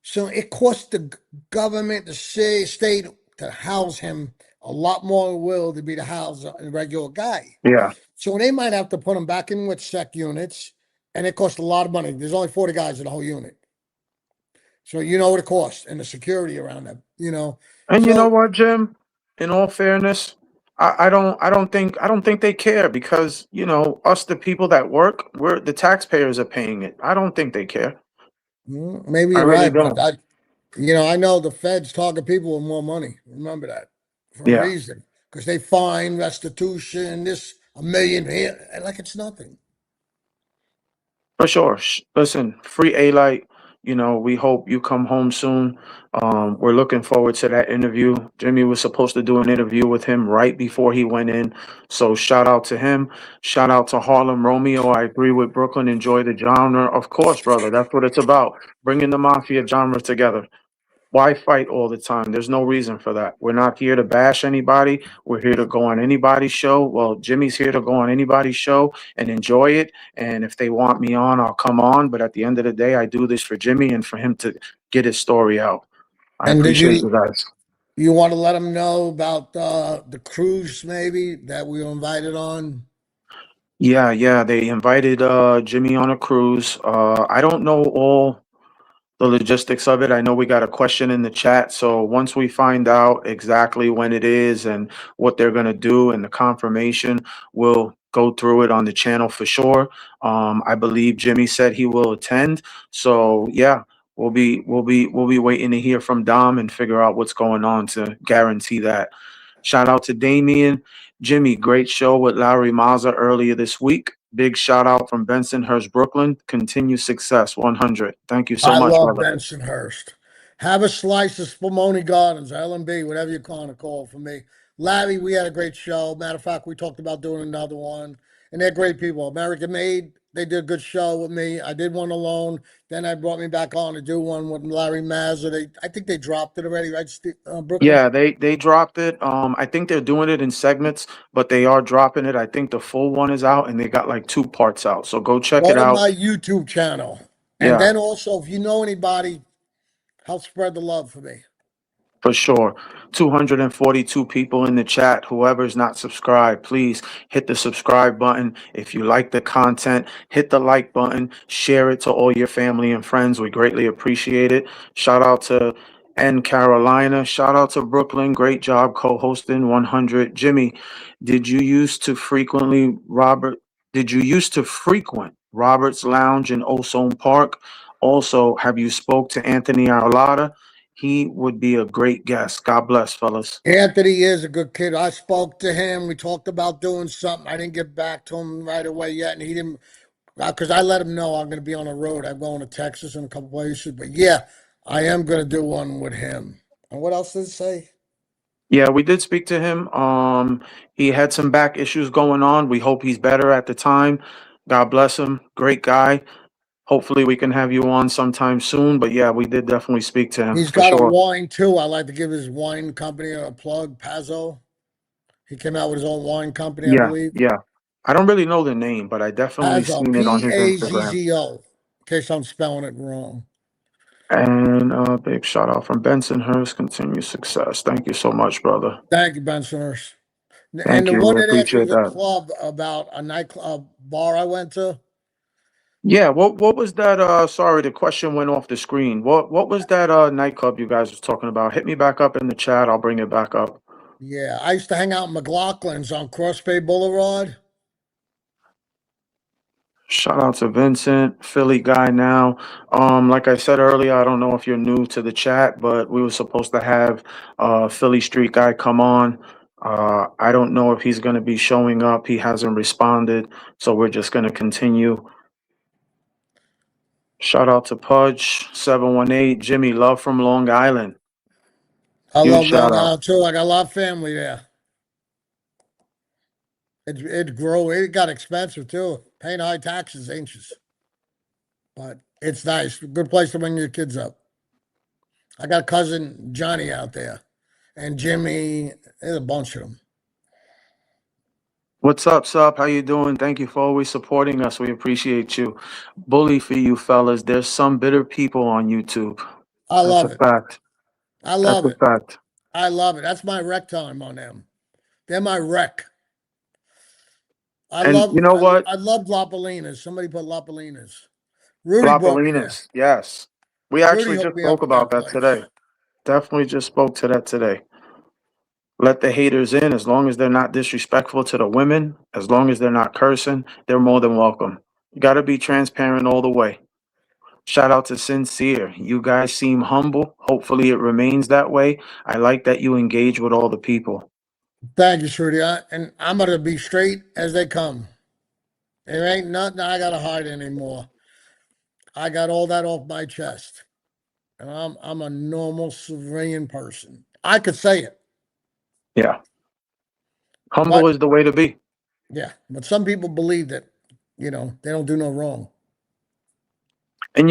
B: So it costs the government, the state, to house him a lot more will to be to house a regular guy.
A: yeah.
B: So they might have to put him back in with sec units, and it costs a lot of money. There's only 40 guys in the whole unit. So you know what it costs and the security around them, you know.
A: And you know
B: So
A: what, Jim? In all fairness, I don't think they care because us, the people that work, we're the taxpayers are paying it. I don't think they care.
B: maybe
A: I
B: you're
A: really
B: right, but
A: don't.
B: I know the feds target people with more money. Remember that for a
A: Yeah.
B: reason because they fine restitution, this a million here, and like it's nothing.
A: For sure. Listen, free A Light. We hope you come home soon. We're looking forward to that interview. Jimmy was supposed to do an interview with him right before he went in. So shout out to him. Shout out to Harlem Romeo. I agree with Brooklyn. Enjoy the genre. Of course, brother. That's what it's about. Bringing the mafia genre together. Why fight all the time? There's no reason for that. We're not here to bash anybody. We're here to go on anybody's show. Well, Jimmy's here to go on anybody's show and enjoy it. And if they want me on, I'll come on. But at the end of the day, I do this for Jimmy and for him to get his story out. I
B: And did
A: appreciate you guys.
B: you want to let them know about the cruise maybe that we were invited on?
A: Yeah, yeah. They invited Jimmy on a cruise. I don't know all the logistics of it. I know we got a question in the chat. So once we find out exactly when it is and what they're going to do and the confirmation, we'll go through it on the channel for sure. I believe Jimmy said he will attend. So yeah, we'll be waiting to hear from Dom and figure out what's going on to guarantee that. Shout out to Damien. Jimmy, great show with Larry Mazza earlier this week. Big shout out from Bensonhurst, Brooklyn. Continue success, 100. Thank you so
B: I
A: much,
B: love
A: brother.
B: Bensonhurst. Have a slice of Spumoni Gardens, LMB, whatever you want to call it for me. Larry, we had a great show. Matter of fact, we talked about doing another one. And they're great people. American Made, they did a good show with me. I did one alone. Then I brought me back on to do one with Larry Mazza. I think they dropped it already, right, Brooklyn?
A: Yeah, they dropped it. I think they're doing it in segments, but they are dropping it. I think the full one is out and they got like two parts out. So go check
B: Go
A: it
B: to
A: out.
B: my YouTube channel. And
A: Yeah.
B: then also, if you know anybody, help spread the love for me.
A: For sure. 242 people in the chat. Whoever's not subscribed, please hit the subscribe button. If you like the content, hit the like button, share it to all your family and friends. We greatly appreciate it. Shout out to N Carolina. Shout out to Brooklyn. Great job co-hosting 100. Jimmy, did you used to frequently Robert did you used to frequent Robert's Lounge in Ozone Park? Also, have you spoke to Anthony Arlotta? He would be a great guest. God bless, fellas.
B: Anthony is a good kid. I spoke to him. We talked about doing something. I didn't get back to him right away yet, and he didn't because I let him know I'm going to be on the road. I'm going to Texas in a couple places, but yeah, I am going to do one with him. And what else did it say?
A: Yeah, we did speak to him. He had some back issues going on. We hope he's better at the time. God bless him. Great guy. Hopefully we can have you on sometime soon. But yeah, we did definitely speak to him
B: He's
A: for
B: got a
A: sure.
B: wine too. I like to give his wine company a plug, Pazzo. He came out with his own wine company, I
A: Yeah,
B: believe.
A: yeah. I don't really know the name, but I definitely
B: Pazzo,
A: seen it on his Instagram.
B: Pazzo, in case I'm spelling it wrong.
A: And big shout out from Bensonhurst. Continue success. Thank you so much, brother.
B: Thank you, Ben Sinners. And
A: Thank
B: the
A: you.
B: one
A: We
B: that answered
A: appreciate
B: your
A: that.
B: club about a nightclub bar I went to.
A: Yeah, what was that? Sorry, the question went off the screen. What was that nightclub you guys was talking about? Hit me back up in the chat. I'll bring it back up.
B: Yeah, I used to hang out in McLaughlin's on Cross Bay Boulevard.
A: Shout out to Vincent, Philly guy now. Like I said earlier, I don't know if you're new to the chat, but we were supposed to have Philly Street guy come on. I don't know if he's going to be showing up. He hasn't responded, so we're just going to continue. Shout out to Pudge 718, Jimmy Love from Long Island.
B: I
A: Huge
B: love
A: shout
B: Long
A: out.
B: Island too. I got a lot of family there. It got expensive too. Paying high taxes, anxious. But It's nice. Good place to bring your kids up. I got cousin Johnny out there, and Jimmy. There's a bunch of them.
A: What's up, Sup? How you doing? Thank you for always supporting us. We appreciate you. Bully for you fellas. There's some bitter people on YouTube.
B: I
A: That's a
B: love it.
A: fact.
B: I
A: That's
B: love
A: a
B: it.
A: fact.
B: I love it. That's my wreck time on them. They're my wreck. I
A: And
B: love
A: you know what?
B: I love Lapalinas. Somebody put Lapalinas. Rudy brought me there.
A: Lapalinas. Yes. We
B: Rudy
A: actually
B: hooked
A: just
B: me up
A: spoke
B: with
A: about
B: that
A: that
B: place.
A: today. Definitely just spoke to that today. Let the haters in as long as they're not disrespectful to the women, as long as they're not cursing, they're more than welcome. You got to be transparent all the way. Shout out to Sincere. You guys seem humble. Hopefully, it remains that way. I like that you engage with all the people.
B: Thank you, Rudy. And I'm gonna be straight as they come. There ain't nothing I gotta hide anymore. I got all that off my chest. And I'm a normal civilian person. I could say it,
A: Yeah. Humble
B: but
A: is the way to be.
B: yeah, but some people believe that, they don't do no wrong.
A: And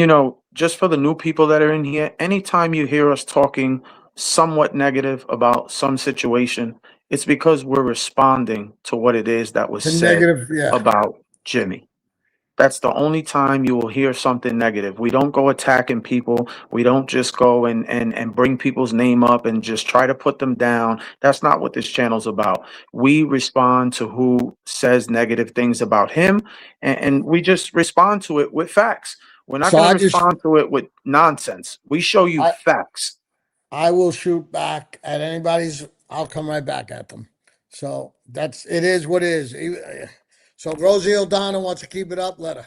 A: just for the new people that are in here, anytime you hear us talking somewhat negative about some situation, it's because we're responding to what it is that was
B: The
A: said
B: negative, yeah.
A: about Jimmy. That's the only time you will hear something negative. We don't go attacking people. We don't just go and bring people's name up and just try to put them down. That's not what this channel's about. We respond to who says negative things about him, and we just respond to it with facts. We're not
B: So
A: going to
B: I just
A: respond to it with nonsense. We show you
B: I
A: facts.
B: I will shoot back at anybody's. I'll come right back at them. So it is what it is. So Rosie O'Donnell wants to keep it up. Let her.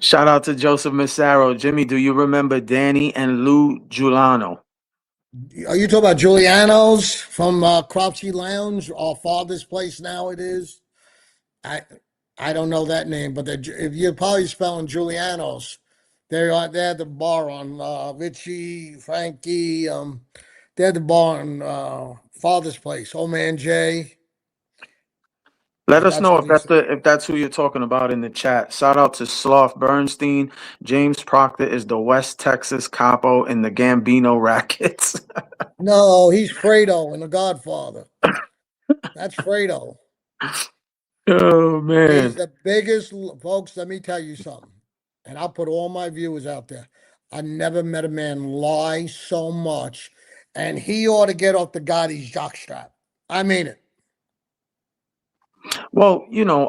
A: Shout out to Joseph Massaro. Jimmy, do you remember Danny and Lou Giuliano?
B: Are you talking about Giuliano's from Crouchy Lounge, our father's place? Now it is. I I don't know that name, but if you're probably spelling Giuliano's, they had the bar on Richie, Frankie. They had the bar on father's place. Old man Jay.
A: Let us
B: That's
A: know
B: what
A: if
B: he said.
A: that's who you're talking about in the chat. Shout out to Sloth Bernstein. James Proctor is the West Texas capo in the Gambino rackets.
B: No, he's Fredo in The Godfather. That's Fredo.
A: Oh
B: He's
A: man.
B: the biggest, folks. Let me tell you something, and I'll put all my viewers out there. I never met a man lie so much, and he ought to get off the Gotti's jockstrap. I mean it.
A: Well,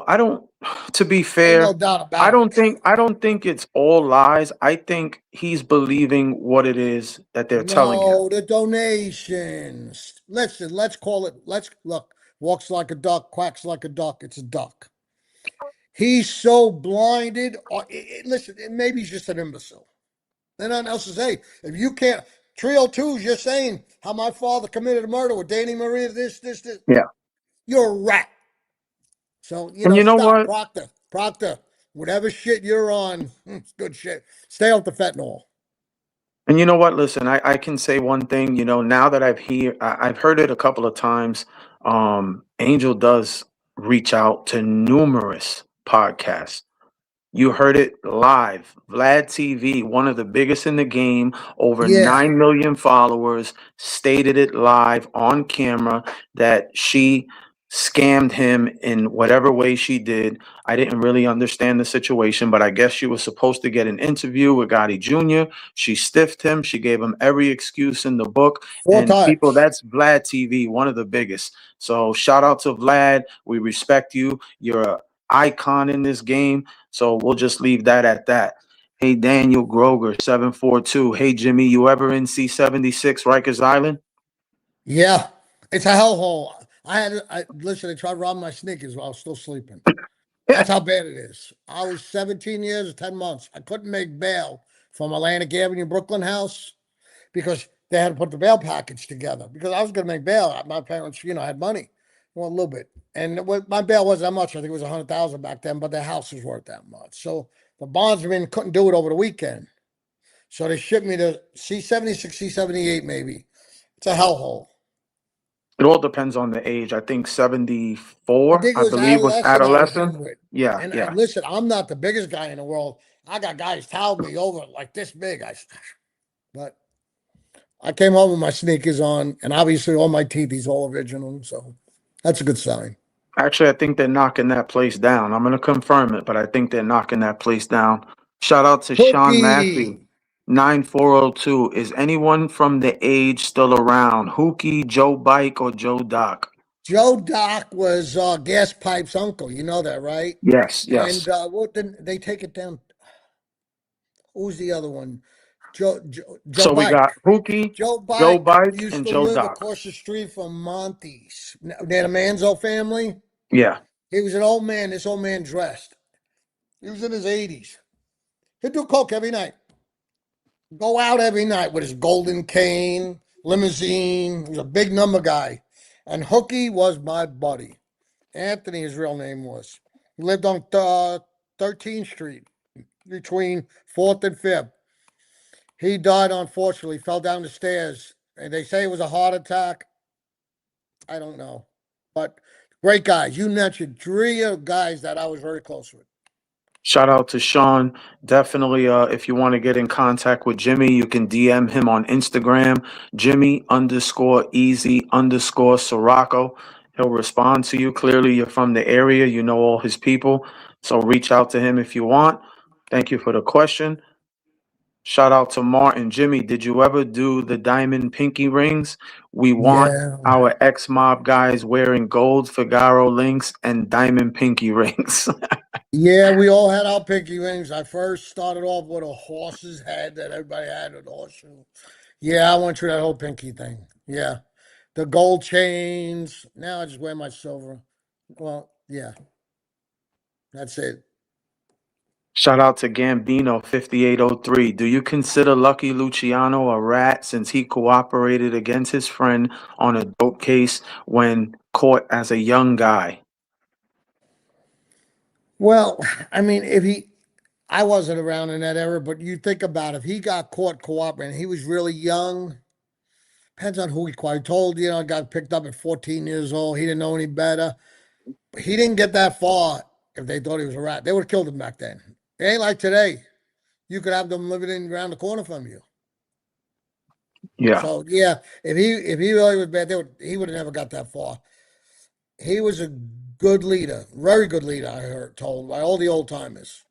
A: I don't to be
B: Ain't no
A: fair,
B: doubt
A: I
B: about
A: don't
B: it.
A: think I don't think it's all lies. I think he's believing what it is that they're telling him.
B: No, the donations. Listen, let's call it. Let's look. Walks like a duck, quacks like a duck. It's a duck. He's so blinded. Listen, maybe he's just an imbecile. Then nothing else to say. If you can't, Trio 2 is just saying how my father committed a murder with Danny Maria, this.
A: Yeah.
B: You're a rat. So,
A: And you know
B: stop,
A: what?
B: Proctor. Proctor, whatever shit you're on, it's good shit. Stay off the fentanyl.
A: And you know what? Listen, I can say one thing. Now that I've heard it a couple of times. Angel does reach out to numerous podcasts. You heard it live. Vlad TV, one of the biggest in the game, over
B: Yeah.
A: 9 million followers, stated it live on camera that she scammed him in whatever way she did. I didn't really understand the situation, but I guess she was supposed to get an interview with Gotti Jr. She stiffed him. She gave him every excuse in the book.
B: Four
A: And people,
B: times.
A: that's Vlad TV, one of the biggest. So shout out to Vlad. We respect you. You're an icon in this game. So we'll just leave that at that. Hey, Daniel Groger, 742. Hey, Jimmy, you ever in C-76 Rikers Island?
B: Yeah. It's a hellhole. Listen, they tried robbing my sneakers while I was still sleeping. That's how bad it is. I was 17 years and 10 months. I couldn't make bail from Atlantic Avenue, Brooklyn house, because they had to put the bail package together. Because I was going to make bail. My parents, had money. Well, a little bit. And my bail wasn't that much. I think it was 100,000 back then, but the house was worth that much. So the bondsman couldn't do it over the weekend. So they shipped me to C-76, C-78 maybe. It's a hellhole.
A: It all depends on the age. I think
B: I
A: 74,
B: think it
A: I
B: was
A: believe, was
B: adolescent I was
A: adolescent.
B: in with.
A: Yeah,
B: And
A: yeah.
B: listen, I'm not the biggest guy in the world. I got guys towering me over like this big. But I came home with my sneakers on, and obviously all my teethies all original. So that's a good sign.
A: Actually, I think they're knocking that place down. I'm gonna confirm it, but I think they're knocking that place down. Shout out to Sean Massey,
B: Cookie.
A: 9402. Is anyone from the age still around? Hookie, Joe Bike, or Joe Doc?
B: Joe Doc was Gas Pipe's uncle. You know that, right?
A: Yes,
B: And
A: yes.
B: what did they take it down? Who's the other one? Joe
A: So we
B: Bike.
A: got Hookie,
B: Joe
A: Joe
B: Bike
A: Bike,
B: used
A: and
B: to
A: Joe
B: live
A: Doc.
B: across the street from Monty's. Near the Manzo family.
A: Yeah.
B: He was an old man. This old man dressed. He was in his 80s. He'd do coke every night. Go out every night with his golden cane, limousine. He was a big number guy. And Hookie was my buddy. Anthony, his real name was. He lived on 13th Street between 4th and 5th. He died, unfortunately, fell down the stairs. And they say it was a heart attack. I don't know. But great guys. You mentioned three of guys that I was very close with.
A: Shout out to Sean. Definitely, if you want to get in contact with Jimmy, you can DM him on Instagram, Jimmy underscore easy underscore Sirocco. He'll respond to you. Clearly, you're from the area, you know all his people. So reach out to him if you want. Thank you for the question. Shout out to Martin. Jimmy, did you ever do the diamond pinky rings? We want
B: Yeah.
A: our ex mob guys wearing gold Figaro links and diamond pinky rings.
B: Yeah, we all had our pinky rings. I first started off with a horse's head that everybody had with a horseshoe. Yeah, I went through that whole pinky thing. Yeah. The gold chains. Now I just wear my silver. Well, yeah, that's it.
A: Shout out to Gambino 5803. Do you consider Lucky Luciano a rat since he cooperated against his friend on a dope case when caught as a young guy?
B: Well, I mean, I wasn't around in that era, but you think about it, if he got caught cooperating, he was really young. Depends on who he quite told, got picked up at 14 years old. He didn't know any better. But he didn't get that far if they thought he was a rat. They would have killed him back then. It ain't like today. You could have them living in around the corner from you.
A: Yeah.
B: So yeah, if he really was bad, he would have never got that far. He was a good leader, very good leader. I heard told by all the old timers.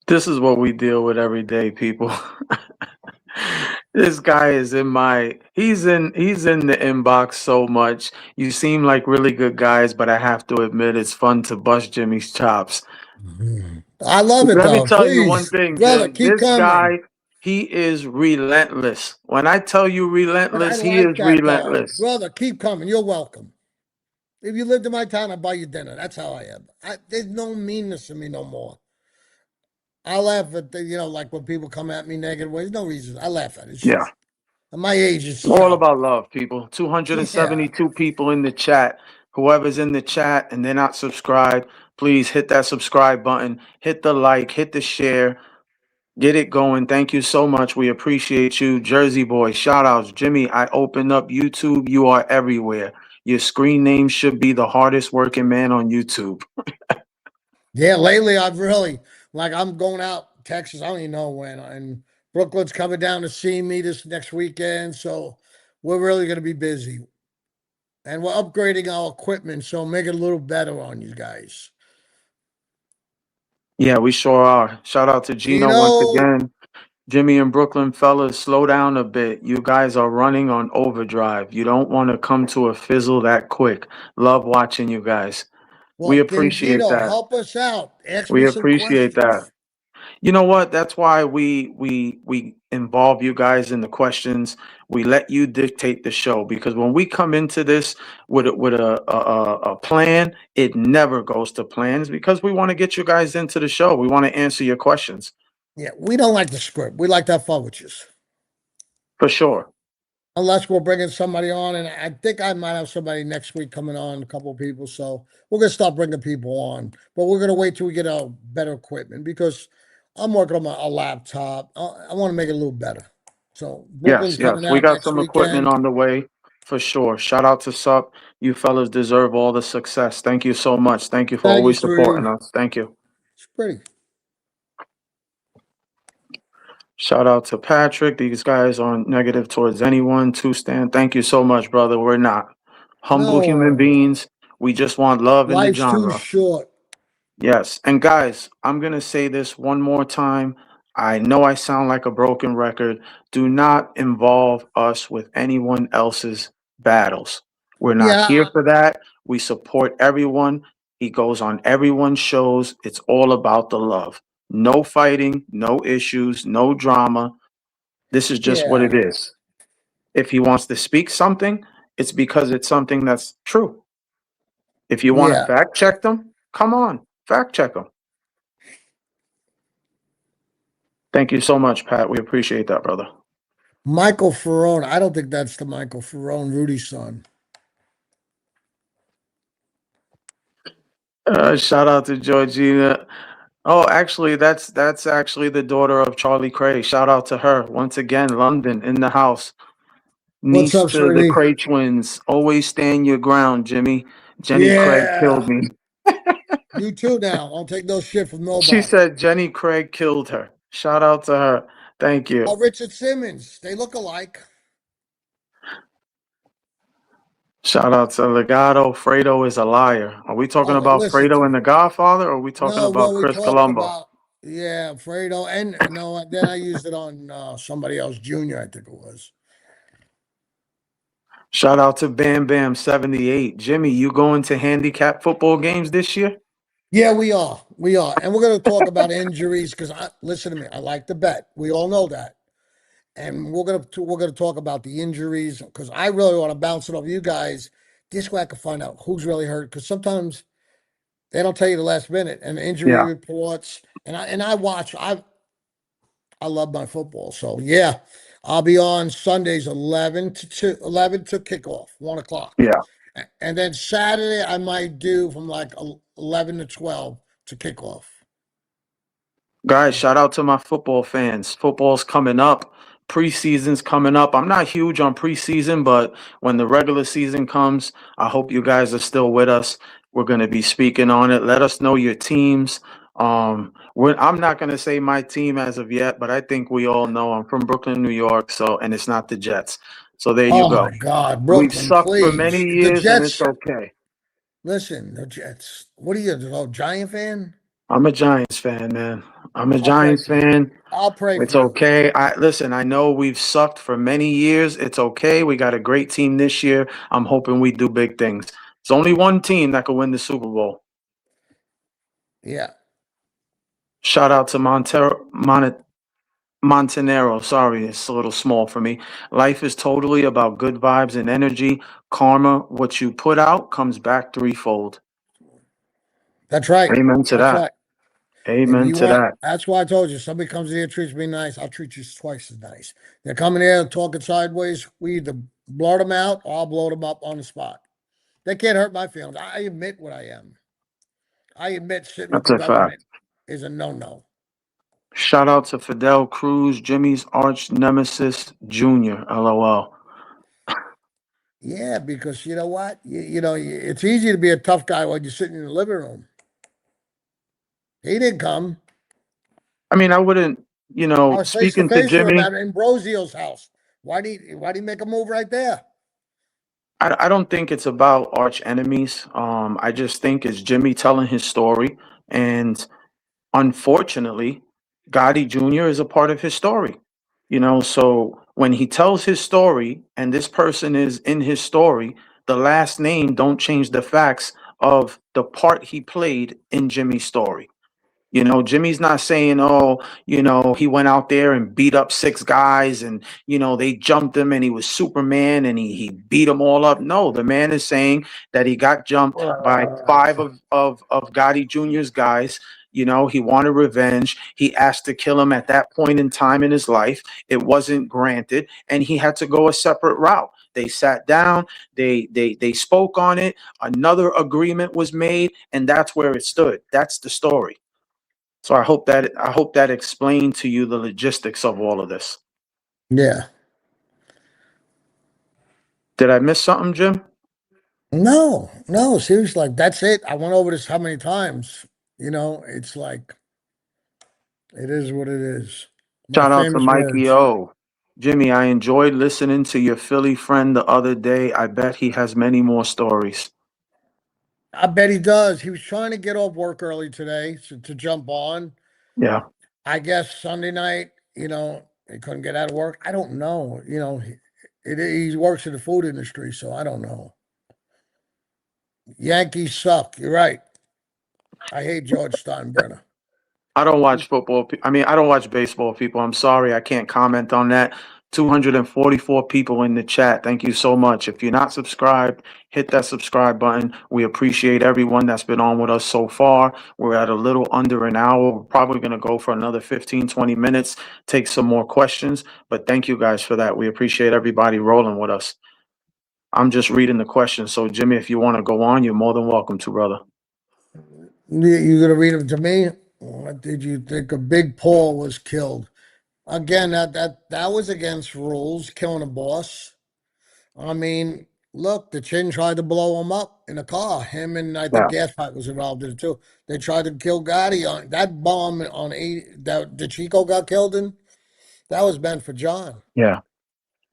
A: This is what we deal with every day, people. This guy is he's in the inbox so much. You seem like really good guys, but I have to admit it's fun to bust Jimmy's chops.
B: Mhm. I love it
A: Let me
B: though.
A: tell you one
B: Please,
A: thing,
B: brother,
A: Jim.
B: keep
A: This
B: coming.
A: guy, he is relentless. When I tell you
B: But I
A: relentless, he
B: like
A: is
B: that though,
A: relentless.
B: brother. Keep coming. You're welcome. If you lived in my town, I'd buy you dinner. That's how I am. There's no meanness in me no more. I laugh at like when people come at me negative ways. No reason. I laugh at it. It's
A: Yeah.
B: just at my age. It's
A: All about love, people.
B: yeah.
A: 272 people in the chat. Whoever's in the chat and they're not subscribed, please hit that subscribe button, hit the like, hit the share, get it going. Thank you so much. We appreciate you. Jersey boy, shout outs. Jimmy, I opened up YouTube. You are everywhere. Your screen name should be the hardest working man on YouTube.
B: Yeah, lately I've really I'm going out Texas. I don't even know when, and Brooklyn's coming down to see me this next weekend, so we're really going to be busy, and we're upgrading our equipment, so make it a little better on you guys.
A: Yeah, we sure are. Shout out to
B: You
A: Gino once
B: know,
A: again. Jimmy and Brooklyn fellas, slow down a bit. You guys are running on overdrive. You don't want to come to a fizzle that quick. Love watching you guys. We
B: well, then
A: appreciate
B: Gino,
A: that.
B: help us out. Ask
A: We
B: me some
A: appreciate that.
B: questions.
A: You know what? That's why we involve you guys in the questions. We let you dictate the show because when we come into this with a plan, it never goes to plans because we want to get you guys into the show. We want to answer your questions
B: Yeah, we don't like the script. We like to have fun with you.
A: for sure.
B: Unless we're bringing somebody on, and I think I might have somebody next week coming on, a couple of people. So we're gonna start bringing people on, but we're gonna wait till we get a better equipment because I'm working on a laptop. I want to make it a little better. So
A: Yes,
B: Brooklyn's
A: yes.
B: coming
A: We
B: out
A: got
B: next
A: some equipment
B: weekend.
A: on the way for sure. Shout out to Sup. You fellas deserve all the success. Thank you so much. Thank you for
B: Thank you,
A: always supporting
B: sweetie.
A: us. Thank you.
B: It's pretty.
A: Shout out to Patrick. These guys aren't negative towards anyone. To Stan, thank you so much, brother. We're not humble human
B: No,
A: beings. We just want love in the
B: life's too
A: genre.
B: short.
A: Yes. And guys, I'm going to say this one more time. I know I sound like a broken record. Do not involve us with anyone else's battles. We're not
B: Yeah,
A: here for that. We support everyone. He goes on everyone's shows. It's all about the love. No fighting, no issues, no drama. This is just what
B: yeah,
A: it is. If he wants to speak something, it's because it's something that's true. If you want to
B: yeah.
A: fact check them, come on, fact check them. Thank you so much, Pat. We appreciate that, brother.
B: Michael Ferrone. I don't think that's the Michael Ferrone, Rudy's son.
A: Shout out to Georgina. Oh, actually, that's actually the daughter of Charlie Cray. Shout out to her once again. London in the house.
B: What's
A: Niece
B: up,
A: to the
B: sweetie?
A: Cray twins. Always stand your ground, Jimmy. Jenny Craig killed
B: Yeah,
A: me.
B: you too. Now, don't take no shit from
A: She
B: nobody.
A: said Jenny Craig killed her. Shout out to her. Thank
B: Oh,
A: you.
B: Richard Simmons. They look alike.
A: Shout out to Legato. Fredo is a liar. Are we talking
B: Oh,
A: about
B: listen.
A: Fredo and the Godfather, or are we talking
B: No,
A: about
B: well, we
A: Chris
B: talked
A: Colombo?
B: about yeah, Fredo, and no, then I used it on somebody else, Junior, I think it was.
A: Shout out to Bam Bam 78. Jimmy, you going to handicap football games this year?
B: Yeah, we are, and we're going to talk about injuries because I listen to me. I like to bet. We all know that, and we're gonna talk about the injuries because I really want to bounce it off you guys. This way, I can find out who's really hurt because sometimes they don't tell you the last minute and injury
A: Yeah,
B: reports. And I watch. I love my football. So yeah, I'll be on Sundays 11 to kickoff, 1 o'clock.
A: yeah.
B: And then Saturday I might do from like 11 to 12 to kickoff.
A: Guys, shout out to my football fans. Football's coming up. Preseason's coming up. I'm not huge on preseason, but when the regular season comes, I hope you guys are still with us. We're going to be speaking on it. Let us know your teams. I'm not going to say my team as of yet, but I think we all know I'm from Brooklyn, New York, so and it's not the Jets. So there you
B: Oh my
A: go.
B: God,
A: We've
B: Brooklyn,
A: sucked for many
B: please. The
A: years, and it's
B: Jets,
A: okay.
B: listen, the Jets. What are you, a Giant fan?
A: I'm a Giants fan, man. I'm a
B: I'll pray
A: Giants
B: for you.
A: fan.
B: I'll pray
A: It's
B: for you.
A: okay. I listen, I know we've sucked for many years. It's okay. We got a great team this year. I'm hoping we do big things. It's only one team that could win the Super Bowl.
B: Yeah.
A: Shout out to Montanero. Sorry, it's a little small for me. Life is totally about good vibes and energy. Karma, what you put out comes back threefold.
B: That's right.
A: Amen to
B: That's
A: that.
B: right. If
A: Amen
B: you
A: to
B: want,
A: that.
B: that's why I told you, somebody comes in here, treats me nice, I'll treat you twice as nice. They're coming here talking sideways. We either blurt them out or I'll blow them up on the spot. They can't hurt my feelings. I admit what I am. I admit sitting with
A: That's
B: the
A: a fact.
B: government is a no-no.
A: Shout out to Fidel Cruz, Jimmy's arch nemesis, Junior. LOL.
B: Yeah, because you know what? It's easy to be a tough guy while you're sitting in the living room. He didn't come.
A: I mean, I wouldn't,
B: I was face to
A: speaking to
B: face with him
A: Jimmy,
B: at Ambrosio's house. Why did he make a move right there?
A: I don't think it's about arch enemies. I just think it's Jimmy telling his story. And unfortunately, Gotti Jr. is a part of his story. So when he tells his story and this person is in his story, the last name don't change the facts of the part he played in Jimmy's story. Jimmy's not saying, oh, he went out there and beat up six guys and, they jumped him and he was Superman and he beat them all up. No, the man is saying that he got jumped by five of Gotti Jr.'s guys. He wanted revenge. He asked to kill him at that point in time in his life. It wasn't granted, and he had to go a separate route. They sat down, they spoke on it, another agreement was made, and that's where it stood. That's the story. So I hope that explained to you the logistics of all of this.
B: Yeah.
A: Did I miss something, Jim?
B: No, no, seriously, like that's it. I went over this how many times? It's like it is what it is. My
A: Shout out to
B: famous
A: Mikey
B: words.
A: O. Jimmy, I enjoyed listening to your Philly friend the other day. I bet he has many more stories.
B: I bet he does. He was trying to get off work early today to jump on.
A: Yeah.
B: I guess Sunday night, he couldn't get out of work. I don't know. He works in the food industry, so I don't know. Yankees suck. You're right. I hate George Steinbrenner.
A: I don't watch football. I mean, I don't watch baseball, people. I'm sorry. I can't comment on that. 244 people in the chat. Thank you so much. If you're not subscribed, hit that subscribe button. We appreciate everyone that's been on with us so far. We're at a little under an hour. We're probably going to go for another 15, 20 minutes, take some more questions. But thank you guys for that. We appreciate everybody rolling with us. I'm just reading the questions. So, Jimmy, if you want to go on, you're more than welcome to, brother.
B: You gonna read them to me? What did you think of Big Paul was killed? Again, that was against rules, killing a boss. I mean, look, the Chin tried to blow him up in a car. Him and I think
A: Yeah.
B: Gas Pipe was involved in it too. They tried to kill Gotti on that bomb on that the Chico got killed in. That was meant for John.
A: Yeah.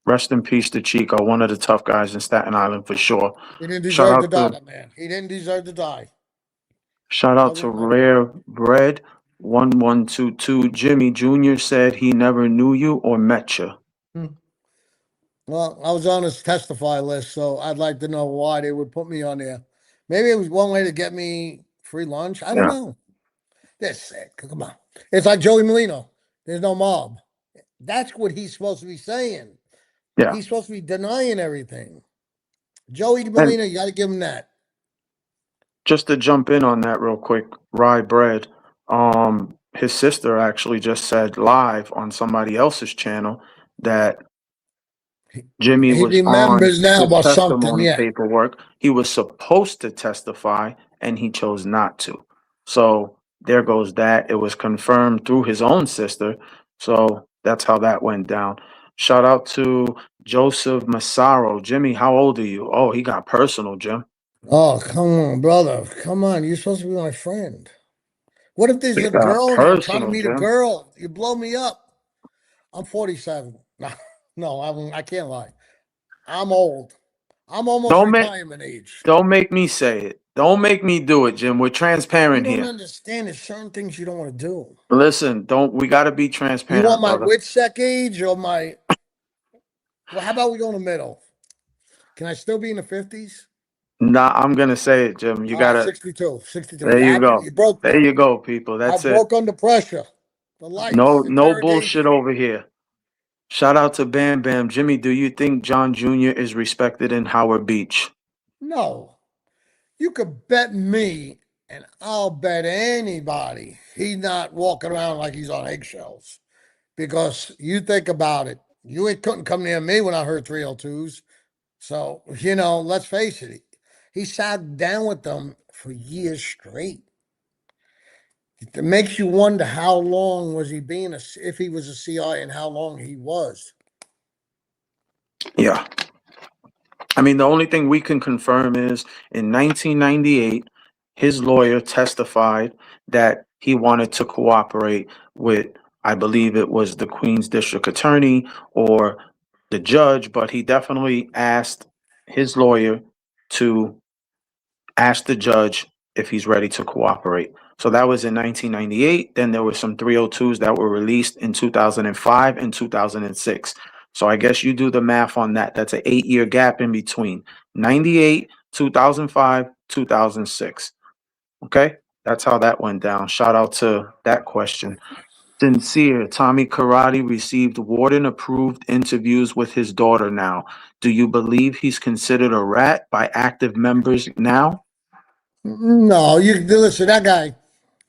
A: Rest in peace to Chico, one of the tough guys in Staten Island for sure.
B: He didn't
A: Shout
B: deserve to
A: out
B: die,
A: to
B: that man. He didn't deserve to die.
A: shout out to
B: Ugly man.
A: Rare Bread 1122. Jimmy Jr. said he never knew you or met you.
B: Hmm. Well, I was on his testify list, so I'd like to know why they would put me on there. Maybe it was one way to get me free lunch. I don't
A: Yeah,
B: know. They're sick. Come on. It's like Joey Molino. There's no mob. That's what he's supposed to be saying.
A: yeah.
B: He's supposed to be denying everything. Joey
A: And
B: Molina, you got to give him that.
A: just to jump in on that real quick, Rye Bread, his sister actually just said live on somebody else's channel that Jimmy
B: He
A: was on
B: remembers now
A: his
B: about something.
A: testimony
B: Yeah.
A: paperwork. He was supposed to testify and he chose not to. So there goes that. It was confirmed through his own sister. So that's how that went down. Shout out to Joseph Massaro. Jimmy, how old are you? Oh, he got personal, Jim.
B: Oh, come on, brother. Come on. You're supposed to be my friend. What if there's
A: He
B: a
A: got
B: girl and I'm trying to
A: personal,
B: meet a
A: Jim.
B: girl? You blow me up. I'm 47. No, no, I can't lie. I'm old. I'm almost
A: Don't make
B: retirement age.
A: don't make me say it. Don't make me do it, Jim. We're
B: You
A: transparent
B: don't
A: here.
B: understand. There's certain things you don't want to do.
A: Listen, don't we gotta be
B: You want
A: transparent,
B: my
A: brother.
B: WITSEC age or my? Well, how about we go in the middle? Can I still be in the 50s?
A: Nah, I'm gonna say it, Jim. You gotta
B: 62. 62.
A: there
B: You
A: you
B: had me.
A: go.
B: You broke
A: There
B: me.
A: you go, people.
B: I
A: That's it.
B: broke under pressure. The
A: No,
B: lights,
A: no bullshit
B: interrogation.
A: over here. Shout out to Bam Bam. Jimmy, do you think John Jr. is respected in Howard Beach?
B: No, you could bet me, and I'll bet anybody he's not walking around like he's on eggshells. Because you think about it, you ain't couldn't come near me when I heard 302s. So, let's face it, he sat down with them for years straight. It makes you wonder how long was he being if he was a CI and how long he was.
A: Yeah. I mean, the only thing we can confirm is in 1998, his lawyer testified that he wanted to cooperate with, I believe it was the Queens District Attorney or the judge, but he definitely asked his lawyer to ask the judge if he's ready to cooperate. So that was in 1998. Then there were some 302s that were released in 2005 and 2006. So I guess you do the math on that. That's an 8-year gap in between 98, 2005, 2006. Okay. That's how that went down. Shout out to that question. Sincere, Tommy Karate received warden approved interviews with his daughter now. Do you believe he's considered a rat by active members now?
B: No, you listen, that guy,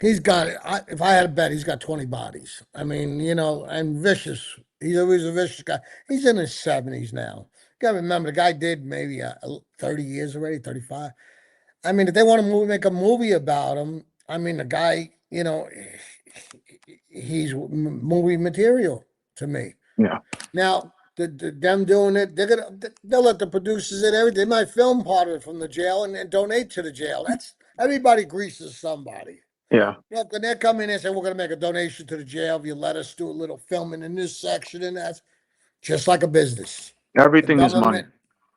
B: he's got, if I had a bet, he's got 20 bodies. I mean, and vicious. He's always a vicious guy. He's in his 70s now. You got to remember, the guy did maybe 30 years already, 35. I mean, if they want to make a movie about him, I mean, the guy, he's movie material to me.
A: Yeah.
B: Now, them doing it, they'll let the producers and everything. They might film part of it from the jail and donate to the jail. That's everybody greases somebody.
A: Yeah.
B: Look, when they come in and say we're going to make a donation to the jail, if you let us do a little filming in this section and that's just like a business. The
A: Everything is money.
B: government,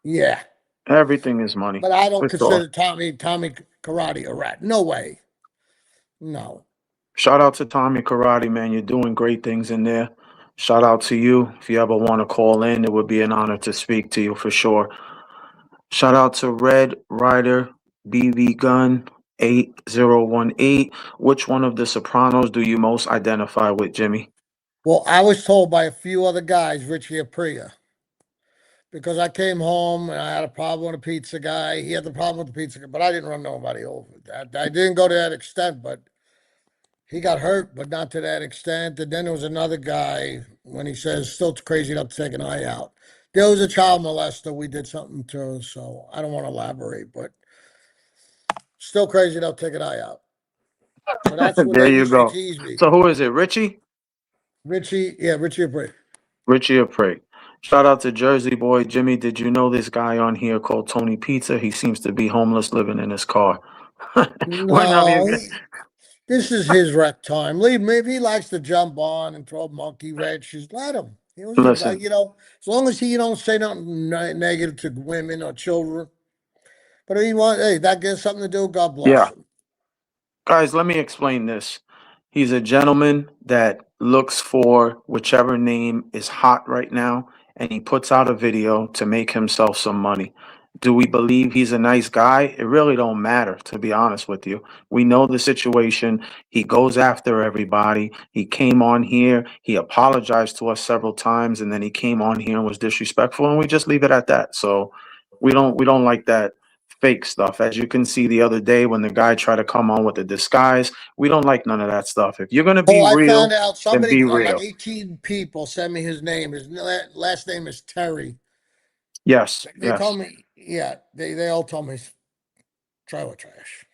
B: yeah.
A: Everything is money.
B: But I don't
A: For sure.
B: consider Tommy Karate a rat. No way. No.
A: Shout out to Tommy Karate, man. You're doing great things in there. Shout out to you. If you ever want to call in, it would be an honor to speak to you for sure. Shout out to Red Rider BB Gun 8018. Which one of the Sopranos do you most identify with, Jimmy?
B: Well, I was told by a few other guys, Richie Apria, because I came home and I had a problem with a pizza guy. He had the problem with the pizza guy, but I didn't run nobody over. I didn't go to that extent, but he got hurt, but not to that extent. And then there was another guy when he says still crazy enough to take an eye out. There was a child molester we did something to, so I don't want to elaborate, but still crazy enough to take an eye out. So that's what
A: There
B: they
A: you
B: used to
A: go.
B: tease me.
A: So who is it? Richie?
B: Richie, yeah, Richie Apria.
A: Richie Apre. Shout out to Jersey boy Jimmy. Did you know this guy on here called Tony Pizza? He seems to be homeless, living in his car. We're not
B: No,
A: even.
B: this is his rec time. Leave him. If he likes to jump on and throw monkey wrenches, let him. He was,
A: Listen,
B: as long as he don't say nothing negative to women or children. But if he wants, hey, that gives something to do. God bless
A: yeah.
B: him.
A: Guys, let me explain this. He's a gentleman that looks for whichever name is hot right now, and he puts out a video to make himself some money. Do we believe he's a nice guy? It really don't matter, to be honest with you. We know the situation. He goes after everybody. He came on here. He apologized to us several times, and then he came on here and was disrespectful, and we just leave it at that. So we don't like that fake stuff. As you can see the other day when the guy tried to come on with a disguise, we don't like none of that stuff. If you're gonna
B: Oh,
A: be
B: I found
A: real,
B: out
A: then
B: somebody,
A: be
B: like
A: real.
B: 18 people sent me his name. His last name is Terry.
A: Yes,
B: They
A: yes.
B: told me, yeah, they all told me trailer trash.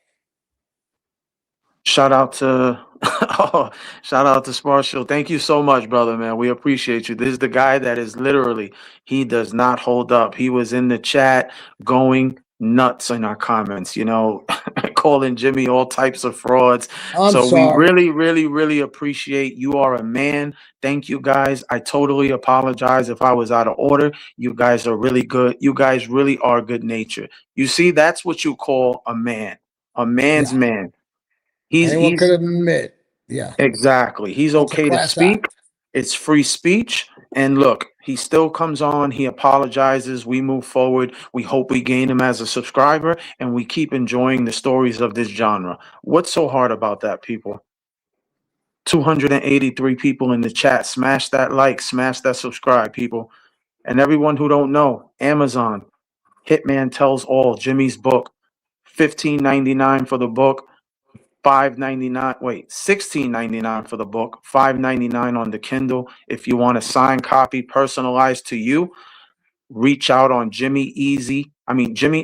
A: Shout out to oh, shout out to Sparshill. Thank you so much, brother, man. We appreciate you. This is the guy that is literally, he does not hold up. He was in the chat going nuts in our comments, calling Jimmy all types of frauds.
B: I'm
A: So we
B: sorry.
A: really, really, really appreciate you are a man. Thank you guys. I totally apologize if I was out of order. You guys are really good. You guys really are good natured. You see, that's what you call a man. A man's
B: Yeah,
A: man. He's
B: anyone could
A: he's
B: admit. Yeah,
A: exactly. He's
B: that's a
A: okay to
B: class
A: speak.
B: act.
A: It's free speech. And look, he still comes on. He apologizes. We move forward. We hope we gain him as a subscriber, and we keep enjoying the stories of this genre. What's so hard about that, people? 283 people in the chat. Smash that like, smash that subscribe, people. And everyone who don't know, Amazon, Hitman Tells All, Jimmy's book, 15.99 for the book. 5.99, wait, 16.99 for the book, 5.99 on the Kindle. If you want a signed copy personalized to you, reach out on Jimmy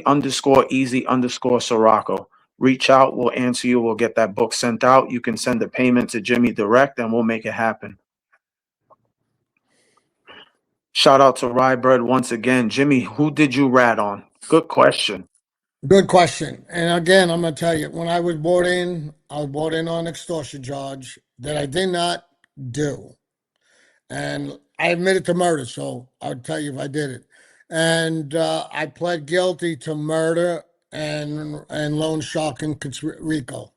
A: underscore easy underscore Sirocco. Reach out, we'll answer you, we'll get that book sent out. You can send the payment to Jimmy direct and we'll make it happen. Shout out to Rye Bread once again. Jimmy, who did you rat on? Good question.
B: Good question. And again, I'm going to tell you, when I was brought in on extortion charge that I did not do. And I admitted to murder, so I'll tell you if I did it. And I pled guilty to murder and loan shark and RICO.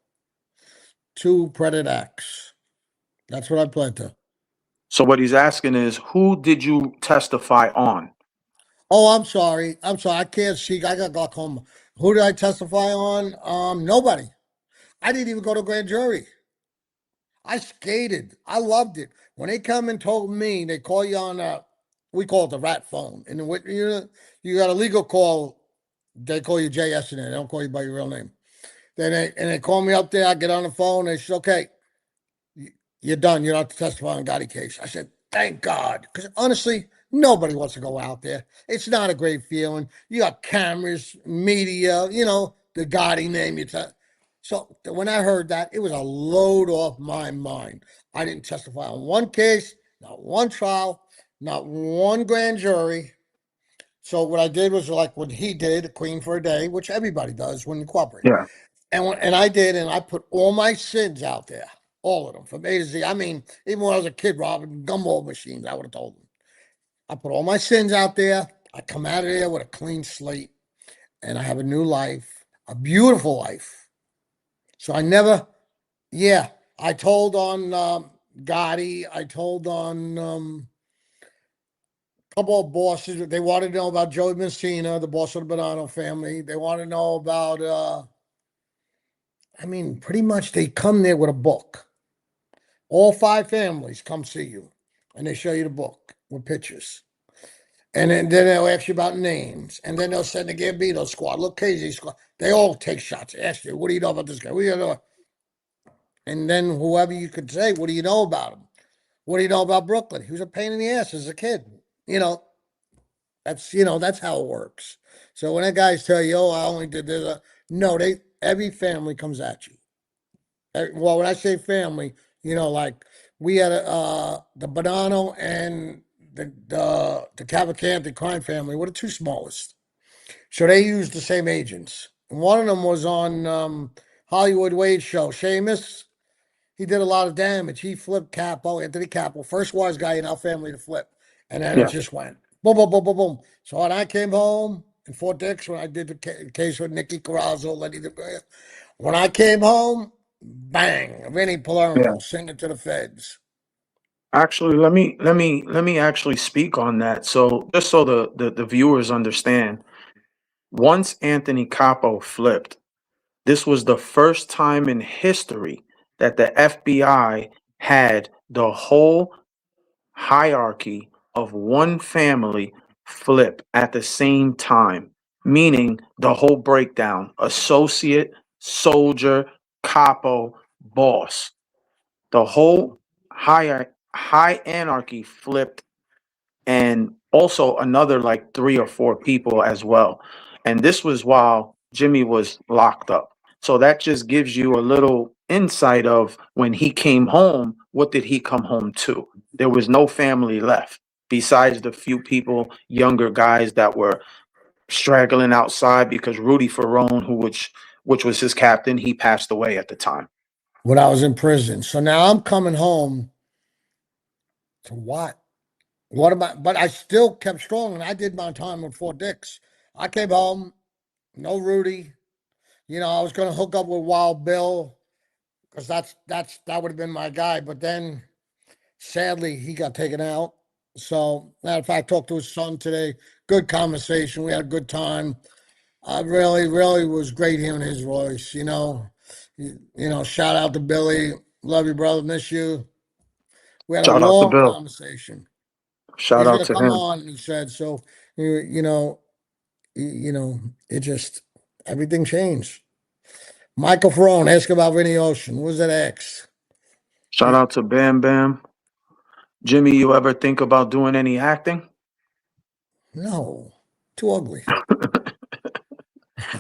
B: Two predatory acts. That's what I pled to.
A: So what he's asking is, who did you testify on?
B: Oh, I'm sorry. I'm sorry. I can't see. I got glaucoma. Who did I testify on? Nobody. I didn't even go to grand jury. I skated. I loved it. When they come and told me, they call you on we call it the rat phone. And you got a legal call. They call you JS in there. They don't call you by your real name. They call me up there. I get on the phone. They said, okay, you're done. You don't have to testify on Gotti case. I said, thank God. Because honestly, nobody wants to go out there. It's not a great feeling. You got cameras, media, the Gotti name. So when I heard that, it was a load off my mind. I didn't testify on one case, not one trial. not one grand jury. So what I did was like what he did, a queen for a day, which everybody does when you cooperate.
A: Yeah.
B: And I did, and I put all my sins out there, all of them from A to Z. I mean, even when I was a kid robbing gumball machines, I would have told them. I put all my sins out there. I come out of there with a clean slate, and I have a new life, a beautiful life. So I never, yeah, I told on Gotti, I told on a couple of bosses. They wanted to know about Joey Messina, the boss of the Bonanno family. They want to know about, I mean, pretty much they come there with a book. All five families come see you, and they show you the book with pictures. And then they'll ask you about names. And then they'll send the Gambino squad, look crazy squad. They all take shots, ask you, what do you know about this guy? What do you know? And then whoever you could say, what do you know about him? What do you know about Brooklyn? He was a pain in the ass as a kid. You know, that's how it works. So when that guys tell you, oh, I only did this, no, every family comes at you. Well, when I say family, like we had the Bonanno and the Cavalcante crime family were the two smallest. So they used the same agents. And one of them was on Hollywood Wade show. Seamus, he did a lot of damage. He flipped Capo, Anthony Capo, first wise guy in our family to flip. And then it
A: Yeah.
B: just went boom, boom, boom, boom, boom. So when I came home in Fort Dix, when I did the case with Nicky Carrazzo, Lenny DeGrea, when I came home, bang, Vinny
A: Yeah.
B: Palermo singing to the feds.
A: Actually, let me actually speak on that. So just so the viewers understand, once Anthony Capo flipped, this was the first time in history that the FBI had the whole hierarchy of one family flip at the same time, meaning the whole breakdown: associate, soldier, capo, boss. The whole high anarchy flipped, and also another like three or four people as well. And this was while Jimmy was locked up. So that just gives you a little insight of when he came home, what did he come home to? There was no family left besides the few people, younger guys that were straggling outside because Rudy Ferrone, which was his captain, he passed away at the time.
B: When I was in prison. So now I'm coming home to what? What am I? But I still kept strong, and I did my time in Fort Dix. I came home, no Rudy. I was going to hook up with Wild Bill because that would have been my guy. But then, sadly, he got taken out. So, matter of fact, I talked to his son today. Good conversation. We had a good time. I really, really was great hearing his voice. Shout out to Billy. Love you, brother. Miss you. We had a
A: Shout out to
B: long
A: Bill.
B: conversation.
A: Shout
B: He's
A: out
B: gonna
A: to
B: come
A: him.
B: on. He said so. You know, it just everything changed. Michael Ferrone, ask about Vinny Ocean. What was that X?
A: Shout out to Bam Bam. Jimmy, you ever think about doing any acting?
B: No, too ugly.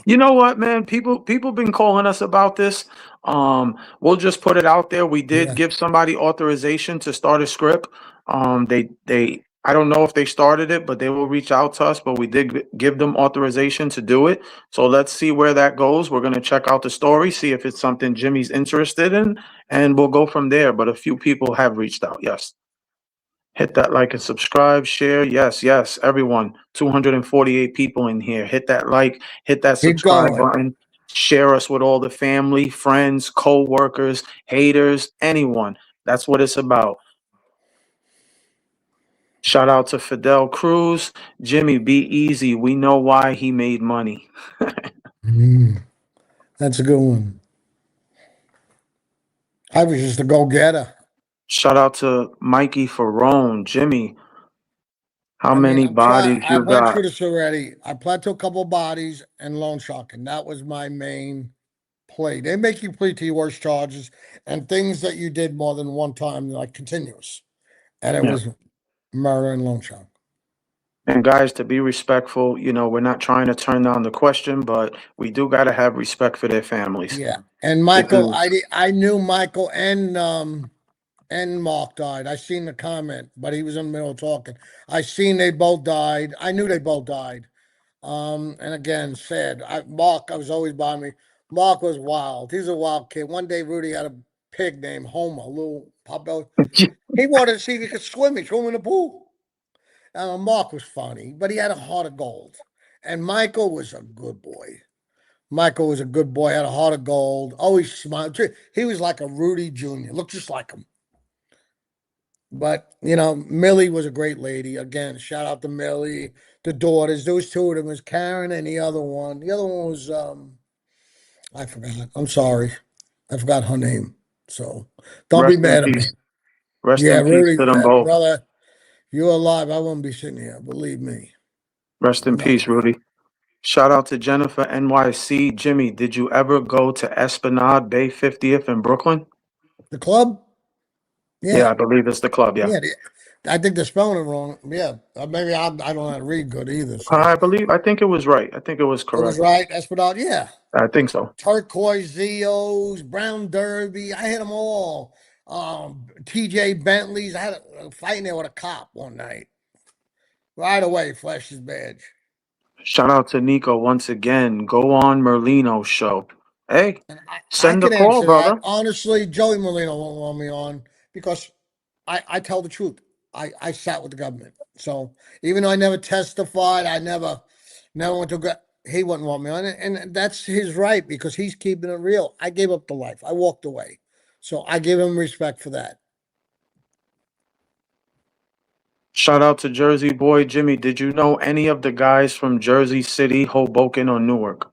A: You know what, man? People been calling us about this. We'll just put it out there. We did
B: Yeah.
A: give somebody authorization to start a script. They I don't know if they started it, but they will reach out to us. But we did give them authorization to do it. So let's see where that goes. We're gonna check out the story, see if it's something Jimmy's interested in, and we'll go from there. But a few people have reached out. Yes. Hit that like and subscribe, share. Yes, yes, everyone. 248 people in here. Hit that like, hit that
B: Keep
A: subscribe
B: going.
A: button. Share us with all the family, friends, co-workers, haters, anyone. That's what it's about. Shout out to Fidel Cruz. Jimmy, be easy. We know why he made money.
B: Mm, that's a good one. I was just a go getter.
A: Shout out to Mikey Ferrone. Jimmy, how
B: I mean,
A: many
B: I'm trying.
A: bodies
B: I
A: you
B: went
A: got?
B: through this already. I pled to a couple bodies and loan sharking. That was my main play. They make you plead to your worst charges and things that you did more than one time, like continuous. And it
A: Yeah.
B: was murder and loan shark.
A: And guys, to be respectful, we're not trying to turn down the question, but we do got to have respect for their families.
B: Yeah. And Michael,
A: Because
B: I knew Michael and Mark died. I seen the comment, but he was in the middle of talking. I seen they both died. I knew they both died. And again, sad. Mark, I was always by me. Mark was wild. He was a wild kid. One day, Rudy had a pig named Homer, a little pop dog. He wanted to see if he could swim. He threw him in the pool. Mark was funny, but he had a heart of gold. And Michael was a good boy. Michael was a good boy, had a heart of gold, always smiled. He was like a Rudy Jr., looked just like him. But, Millie was a great lady. Again, shout out to Millie, the daughters. Those two of them was Karen and the other one. The other one was, I forgot. I'm sorry. I forgot her name. So don't be
A: Rest in
B: mad at me.
A: peace. Rest
B: Yeah,
A: in peace
B: Rudy,
A: to them both.
B: brother, if you were alive, I wouldn't be sitting here. Believe me.
A: Rest in
B: No.
A: peace, Rudy. Shout out to Jennifer NYC. Jimmy, did you ever go to Esplanade Bay 50th in Brooklyn?
B: The club?
A: Yeah,
B: Yeah.
A: I believe it's the club. Yeah.
B: Yeah. I think they're spelling it wrong. Yeah. Maybe I don't know how to read good either. So
A: I think it was right. I think it was
B: it was
A: correct.
B: right. Esplanade. Yeah.
A: I think so.
B: Turquoise Zeos, Brown Derby. I hit them all. TJ Bentleys. I had a fight in there with a cop one night. Right away, flashed his badge.
A: Shout out to Nico once again. Go on Merlino show. Hey,
B: And I
A: send a
B: can
A: call,
B: answer that.
A: brother.
B: Honestly, Joey Molino won't want me on because I tell the truth. I sat with the government. So even though I never testified, I never went to he wouldn't want me on it. And that's his right because he's keeping it real. I gave up the life. I walked away. So I give him respect for that.
A: Shout out to Jersey boy Jimmy. Did you know any of the guys from Jersey City, Hoboken, or Newark?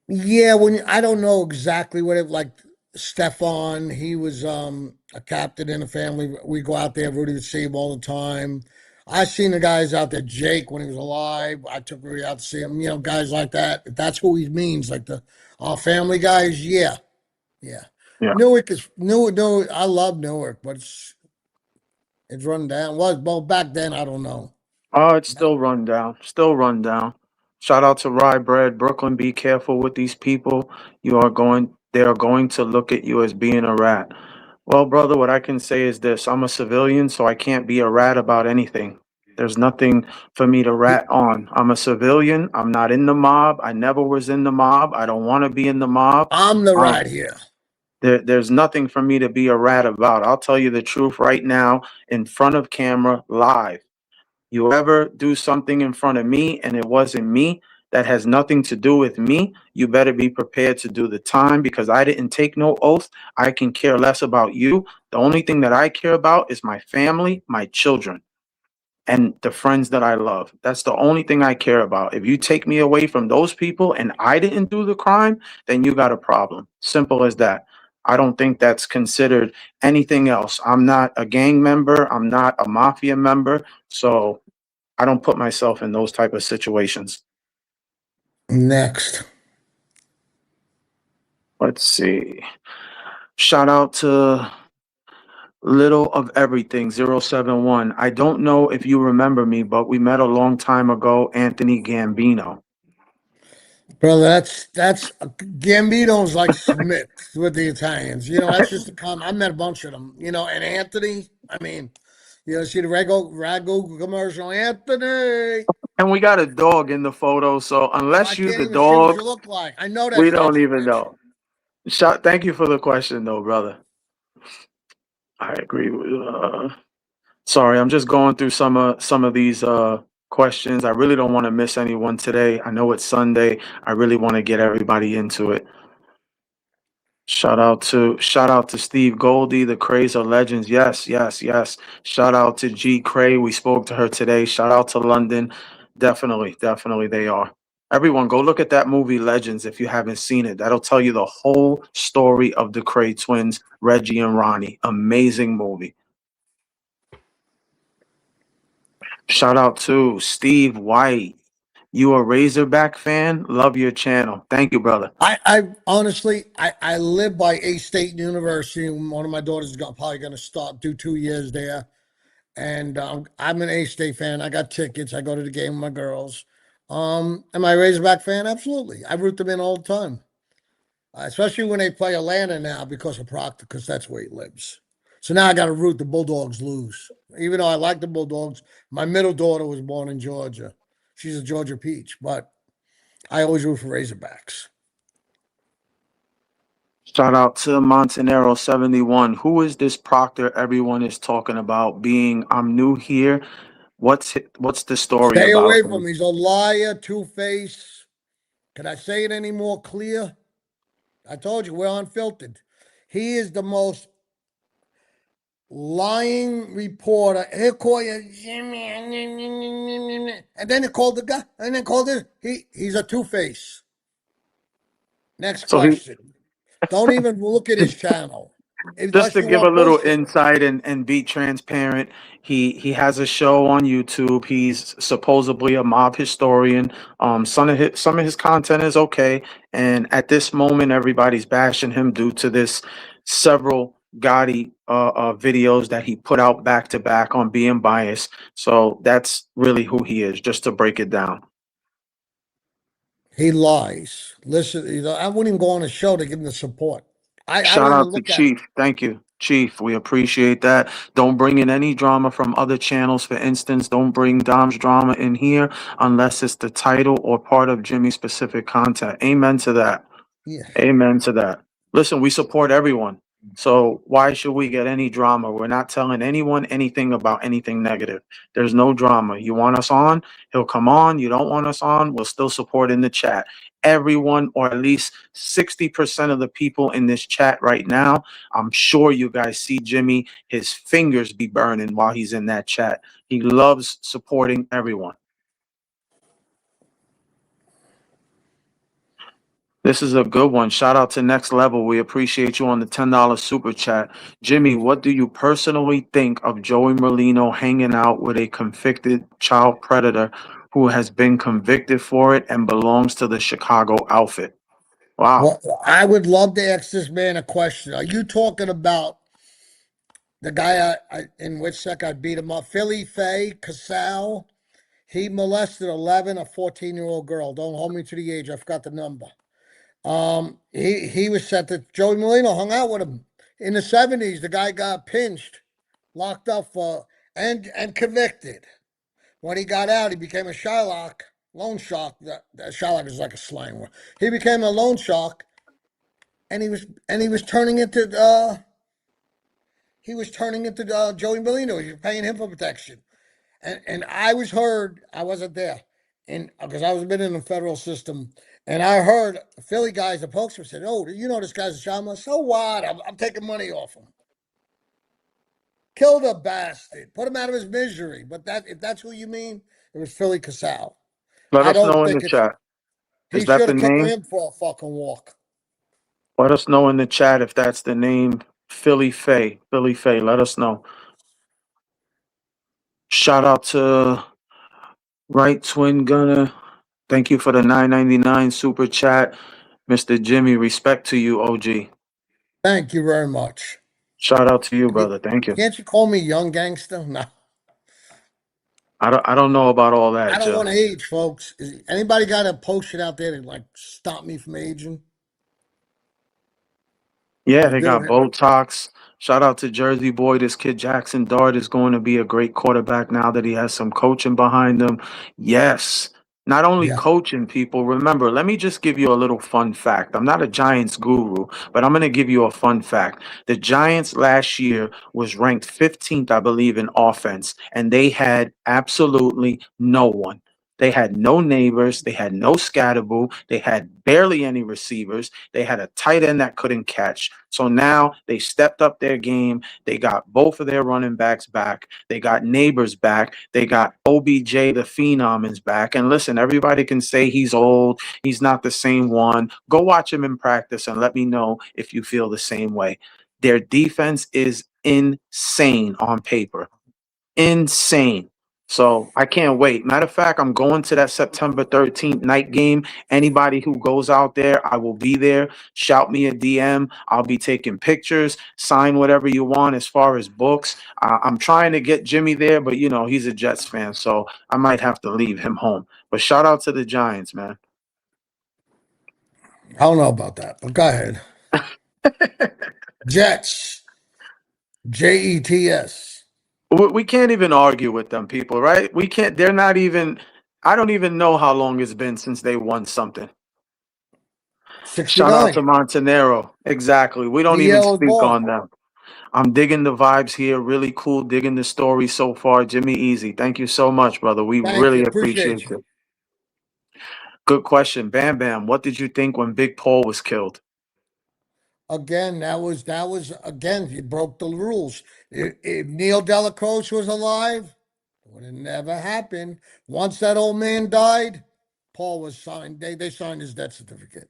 B: Yeah, I don't know exactly what it like Stefan, he was a captain in the family. We go out there, Rudy would see him all the time. I seen the guys out there, Jake when he was alive. I took Rudy out to see him, guys like that. If that's who he means, like the our family guys, yeah. Yeah.
A: Yeah.
B: Newark, I love Newark, but it's run down. Well back then, I don't know.
A: Oh, it's still run down. Still run down. Shout out to Rye Bread. Brooklyn, be careful with these people. They are going to look at you as being a rat. Well, brother, what I can say is this. I'm a civilian, so I can't be a rat about anything. There's nothing for me to rat on. I'm a civilian. I'm not in the mob. I never was in the mob. I don't want to be in the mob.
B: I'm the
A: Um,
B: rat here.
A: there's nothing for me to be a rat about. I'll tell you the truth right now in front of camera, live. You ever do something in front of me and it wasn't me, that has nothing to do with me, you better be prepared to do the time because I didn't take no oath. I can care less about you. The only thing that I care about is my family, my children, and the friends that I love. That's the only thing I care about. If you take me away from those people and I didn't do the crime, then you got a problem. Simple as that. I don't think that's considered anything else. I'm not a gang member. I'm not a mafia member. So I don't put myself in those type of situations.
B: Next.
A: Let's see. Shout out to Little of Everything 071. I don't know if you remember me, but we met a long time ago, Anthony Gambino.
B: Brother, that's Gambino's like Smith with the Italians. That's just a common. I met a bunch of them. And Anthony. I mean, see the ragu commercial, Anthony.
A: And we got a dog in the photo, so
B: I
A: unless you
B: can't
A: the
B: even see what you
A: dog,
B: look like. I know
A: we
B: that's not
A: don't
B: you,
A: even
B: Rich.
A: know. Thank you for the question, though, brother. I agree with. Sorry, I'm just going through some of these questions. I really don't want to miss anyone today. I know it's Sunday. I really want to get everybody into it. Shout out to Steve Goldie, the Crays are legends. Yes, yes, yes. Shout out to G Cray. We spoke to her today. Shout out to London. Definitely, definitely they are. Everyone, go look at that movie Legends if you haven't seen it. That'll tell you the whole story of the Cray twins, Reggie and Ronnie. Amazing movie. Shout out to Steve White. You a Razorback fan? Love your channel. Thank you, brother.
B: I honestly, I live by A State University. And one of my daughters is probably going to start do 2 years there. And I'm an A State fan. I got tickets. I go to the game with my girls. Am I a Razorback fan? Absolutely. I root them in all the time. especially when they play Atlanta now because of Proctor, because that's where he lives. So now I got to root the Bulldogs lose. Even though I like the Bulldogs, my middle daughter was born in Georgia. She's a Georgia peach, but I always root for Razorbacks.
A: Shout out to Montanero 71. Who is this Proctor everyone is talking about? Being I'm new here. What's the story
B: Stay
A: about
B: away from
A: him?
B: him. He's a liar, two-face. Can I say it any more clear? I told you, we're unfiltered. He is the most lying reporter. He'll call you Jimmy, and then he called the guy, and then called it. He's a two-face. Next
A: So he
B: question. Don't even look at his channel
A: just
B: unless
A: to
B: you
A: give a
B: want
A: little
B: bullshit.
A: insight and be transparent, he has a show on YouTube. He's supposedly a mob historian. Some of his content is okay, and at this moment, everybody's bashing him due to this several Gotti videos that he put out back to back on being biased. So that's really who he is. Just to break it down.
B: He lies. Listen, I wouldn't even go on a show to give him the support. I
A: Shout
B: don't even
A: out to
B: look at it.
A: Chief. Thank you, Chief. We appreciate that. Don't bring in any drama from other channels. For instance, don't bring Dom's drama in here unless it's the title or part of Jimmy's specific content. Amen to that.
B: Yeah.
A: Amen to that. Listen, we support everyone. So why should we get any drama? We're not telling anyone anything about anything negative. There's no drama. You want us on, he'll come on. You don't want us on, we'll still support in the chat. Everyone, or at least 60% of the people in this chat right now, I'm sure you guys see Jimmy, his fingers be burning while he's in that chat. He loves supporting everyone. This is a good one. Shout out to Next Level. We appreciate you on the $10 super chat. Jimmy, what do you personally think of Joey Merlino hanging out with a convicted child predator who has been convicted for it and belongs to the Chicago outfit? Wow.
B: Well, I would love to ask this man a question. Are you talking about the guy in which sec I beat him up? Philly Faye Casal? He molested 11, a 14-year-old girl. Don't hold me to the age. I forgot the number. He was sent to Joey Molino, hung out with him. In the 70s, the guy got pinched, locked up for and convicted. When he got out, he became a Shylock, loan shark. That Shylock is like a slang word. He became a loan shark, and he was turning into Joey Molino. He was paying him for protection. And I was heard, I wasn't there, and because I was been in the federal system, and I heard Philly guys, the pokesman said, "Oh, you know this guy's a shaman." So what? I'm taking money off him. Kill the bastard. Put him out of his misery. But that if that's who you mean, it was Philly Casal.
A: Let
B: I
A: us
B: don't
A: know in the
B: think it's.
A: chat.
B: He
A: Is that
B: should
A: the
B: have kicked
A: name?
B: him for a fucking walk.
A: Let us know in the chat if that's the name. Philly Faye. Philly Faye. Let us know. Shout out to Right Twin Gunner. Thank you for the 9.99 super chat. Mr. Jimmy, respect to you, OG.
B: Thank you very much.
A: Shout out to you, brother. Thank you.
B: Can't you call me young gangster? No,
A: I don't know about all that,
B: I don't
A: Jill.
B: want to age, folks. Anybody got a potion out there to like stop me from aging?
A: Yeah,
B: You
A: they
B: do.
A: got Botox. Shout out to Jersey Boy. This kid Jackson Dart is going to be a great quarterback now that he has some coaching behind him. Yes. Not only
B: Yeah.
A: coaching people, remember, let me just give you a little fun fact. I'm not a Giants guru, but I'm going to give you a fun fact. The Giants last year was ranked 15th, I believe, in offense, and they had absolutely no one. They had no neighbors. They had no scatterboo. They had barely any receivers. They had a tight end that couldn't catch. So now they stepped up their game. They got both of their running backs back. They got neighbors back. They got OBJ, the Phenom, is back. And listen, everybody can say he's old. He's not the same one. Go watch him in practice and let me know if you feel the same way. Their defense is insane on paper. Insane. So I can't wait. Matter of fact, I'm going to that September 13th night game. Anybody who goes out there, I will be there. Shout me a DM. I'll be taking pictures, sign whatever you want as far as books. I'm trying to get Jimmy there, but he's a Jets fan, so I might have to leave him home. But shout out to the Giants, man.
B: I don't know about that, but go ahead. Jets, Jets.
A: We can't even argue with them people, right? We can't. They're not even. I don't even know how long it's been since they won something. Shout out
B: 69.
A: to Montenero. Exactly. We
B: The
A: don't
B: year
A: even
B: I was
A: speak
B: born.
A: on them. I'm digging the vibes here. Really cool. Digging the story so far. Jimmy Easy. Thank you so much, brother. We
B: Thank you.
A: really
B: Appreciate
A: appreciate
B: you.
A: it. Good question. Bam Bam. What did you think when Big Paul was killed?
B: Again, that was again, he broke the rules. If Neil Delacroix was alive, it would have never happened. Once that old man died, Paul was signed. They signed his death certificate.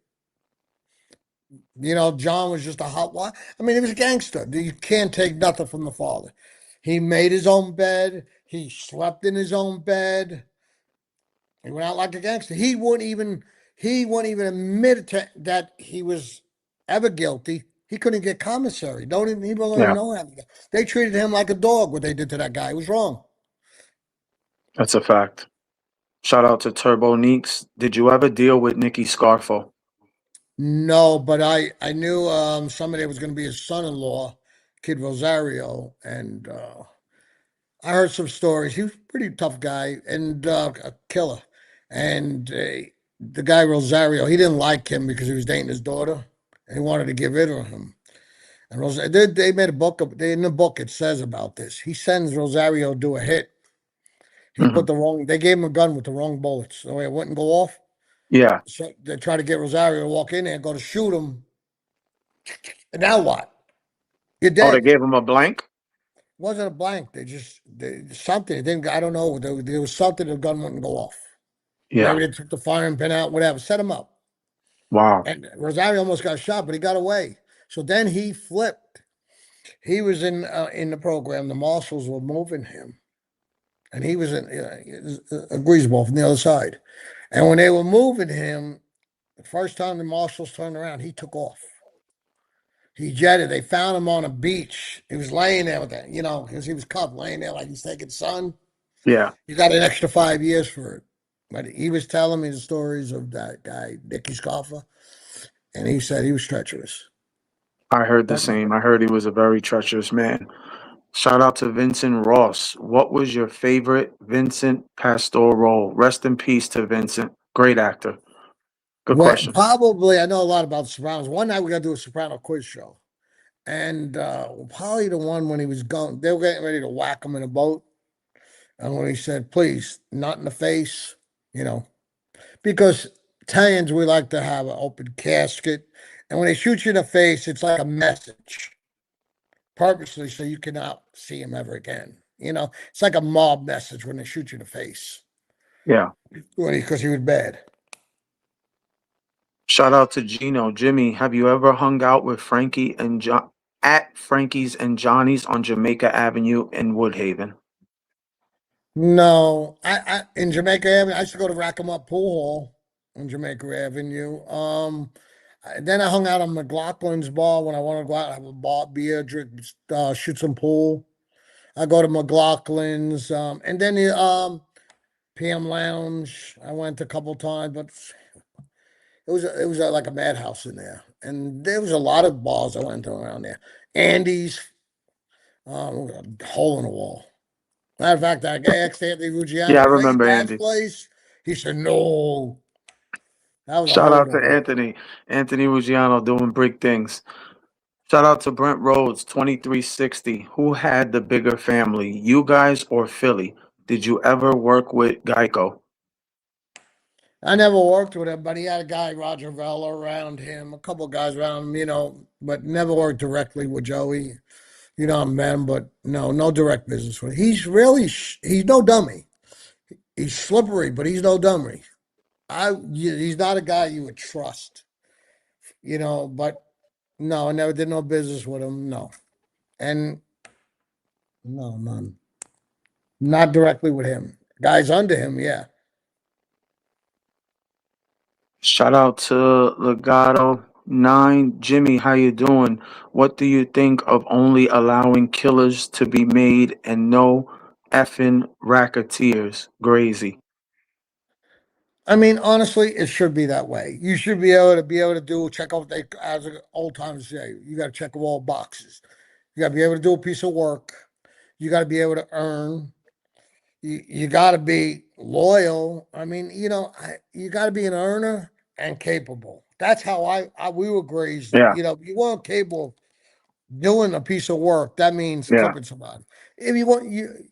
B: John was just a hot one. I mean, he was a gangster. You can't take nothing from the father. He made his own bed. He slept in his own bed. He went out like a gangster. He wouldn't even admit that he was ever guilty. He couldn't get commissary. Don't even people don't even
A: Yeah,
B: know that. They treated him like a dog. What they did to that guy, it was wrong.
A: that's a fact. Shout out to Turbo Neeks. Did you ever deal with Nicky Scarfo?
B: No, but I knew somebody was going to be his son-in-law, Kid Rosario, and I heard some stories. He was a pretty tough guy and a killer. And the guy Rosario, he didn't like him because he was dating his daughter, and he wanted to get rid of him. And they made a book in the book. It says about this. He sends Rosario do a hit. He
A: Hmm.
B: put the wrong. They gave him a gun with the wrong bullets, so it wouldn't go off.
A: Yeah.
B: So they try to get Rosario to walk in there and go to shoot him. And now what? You're
A: Oh, they
B: dead.
A: gave him a blank?
B: Wasn't a blank. Something. They didn't. I don't know. There was something. The gun wouldn't go off.
A: Yeah.
B: Maybe they took the firing pin out. Whatever. Set him up.
A: Wow.
B: And Rosario almost got shot, but he got away. So then he flipped. He was in the program. The marshals were moving him, and he was a greaseball from the other side. And when they were moving him, the first time the marshals turned around, he took off. He jetted. They found him on a beach. He was laying there with that, because he was cuffed, laying there like he's taking sun.
A: Yeah.
B: He got an extra 5 years for it. But he was telling me the stories of that guy, Nicky Scoffa, and he said he was treacherous.
A: I heard the
B: But
A: same. I heard he was a very treacherous man. Shout out to Vincent Ross. What was your favorite Vincent Pastor role? Rest in peace to Vincent. Great actor. Good question.
B: probably, I know a lot about the Sopranos. One night we got to do a Soprano quiz show. And probably the one when he was going, they were getting ready to whack him in a boat. And when he said, please, not in the face, you know, because Italians, we like to have an open casket. And when they shoot you in the face, it's like a message purposely so you cannot see him ever again. It's like a mob message when they shoot you in the face
A: Yeah.
B: because he was bad.
A: Shout out to Gino. Jimmy, have you ever hung out with Frankie and at Frankie's and Johnny's on Jamaica Avenue in Woodhaven?
B: No, I in Jamaica Avenue, I used to go to Rack 'em Up Pool Hall on Jamaica Avenue. Then I hung out on McLaughlin's bar when I wanted to go out, have a bar, beer, drink, shoot some pool. I go to McLaughlin's, and then the PM Lounge. I went a couple times, but it was like a madhouse in there, and there was a lot of bars I went to around there. Andy's, a hole in the wall. Matter of fact, I asked Anthony
A: Yeah, I
B: Ruggiano, "Is that your
A: remember
B: dad's
A: Andy.
B: place?" He said, "No, that was a
A: Shout
B: hole in
A: out
B: the
A: to
B: wall."
A: Anthony. Anthony Ruggiano doing big things. Shout out to Brent Rhodes, 2360. Who had the bigger family, you guys or Philly? Did you ever work with Geico?
B: I never worked with him, but he had a guy, Roger Vella, around him, a couple of guys around him, but never worked directly with Joey. I met him, but no direct business with him. He's no dummy. He's slippery, but he's no dummy. He's not a guy you would trust, but no, I never did no business with him, no. And no, none. Not directly with him. Guys under him, yeah.
A: Shout out to Legato 9. Jimmy, how you doing? What do you think of only allowing killers to be made and no effing racketeers? Crazy.
B: I mean, honestly, it should be that way. You should be able to do check off they as old timers say. You got to check all boxes. You got to be able to do a piece of work. You got to be able to earn. You got to be loyal. I mean, you got to be an earner and capable. That's how we were raised.
A: Yeah,
B: You weren't capable of doing a piece of work. That means
A: yeah.
B: clipping somebody. If you want,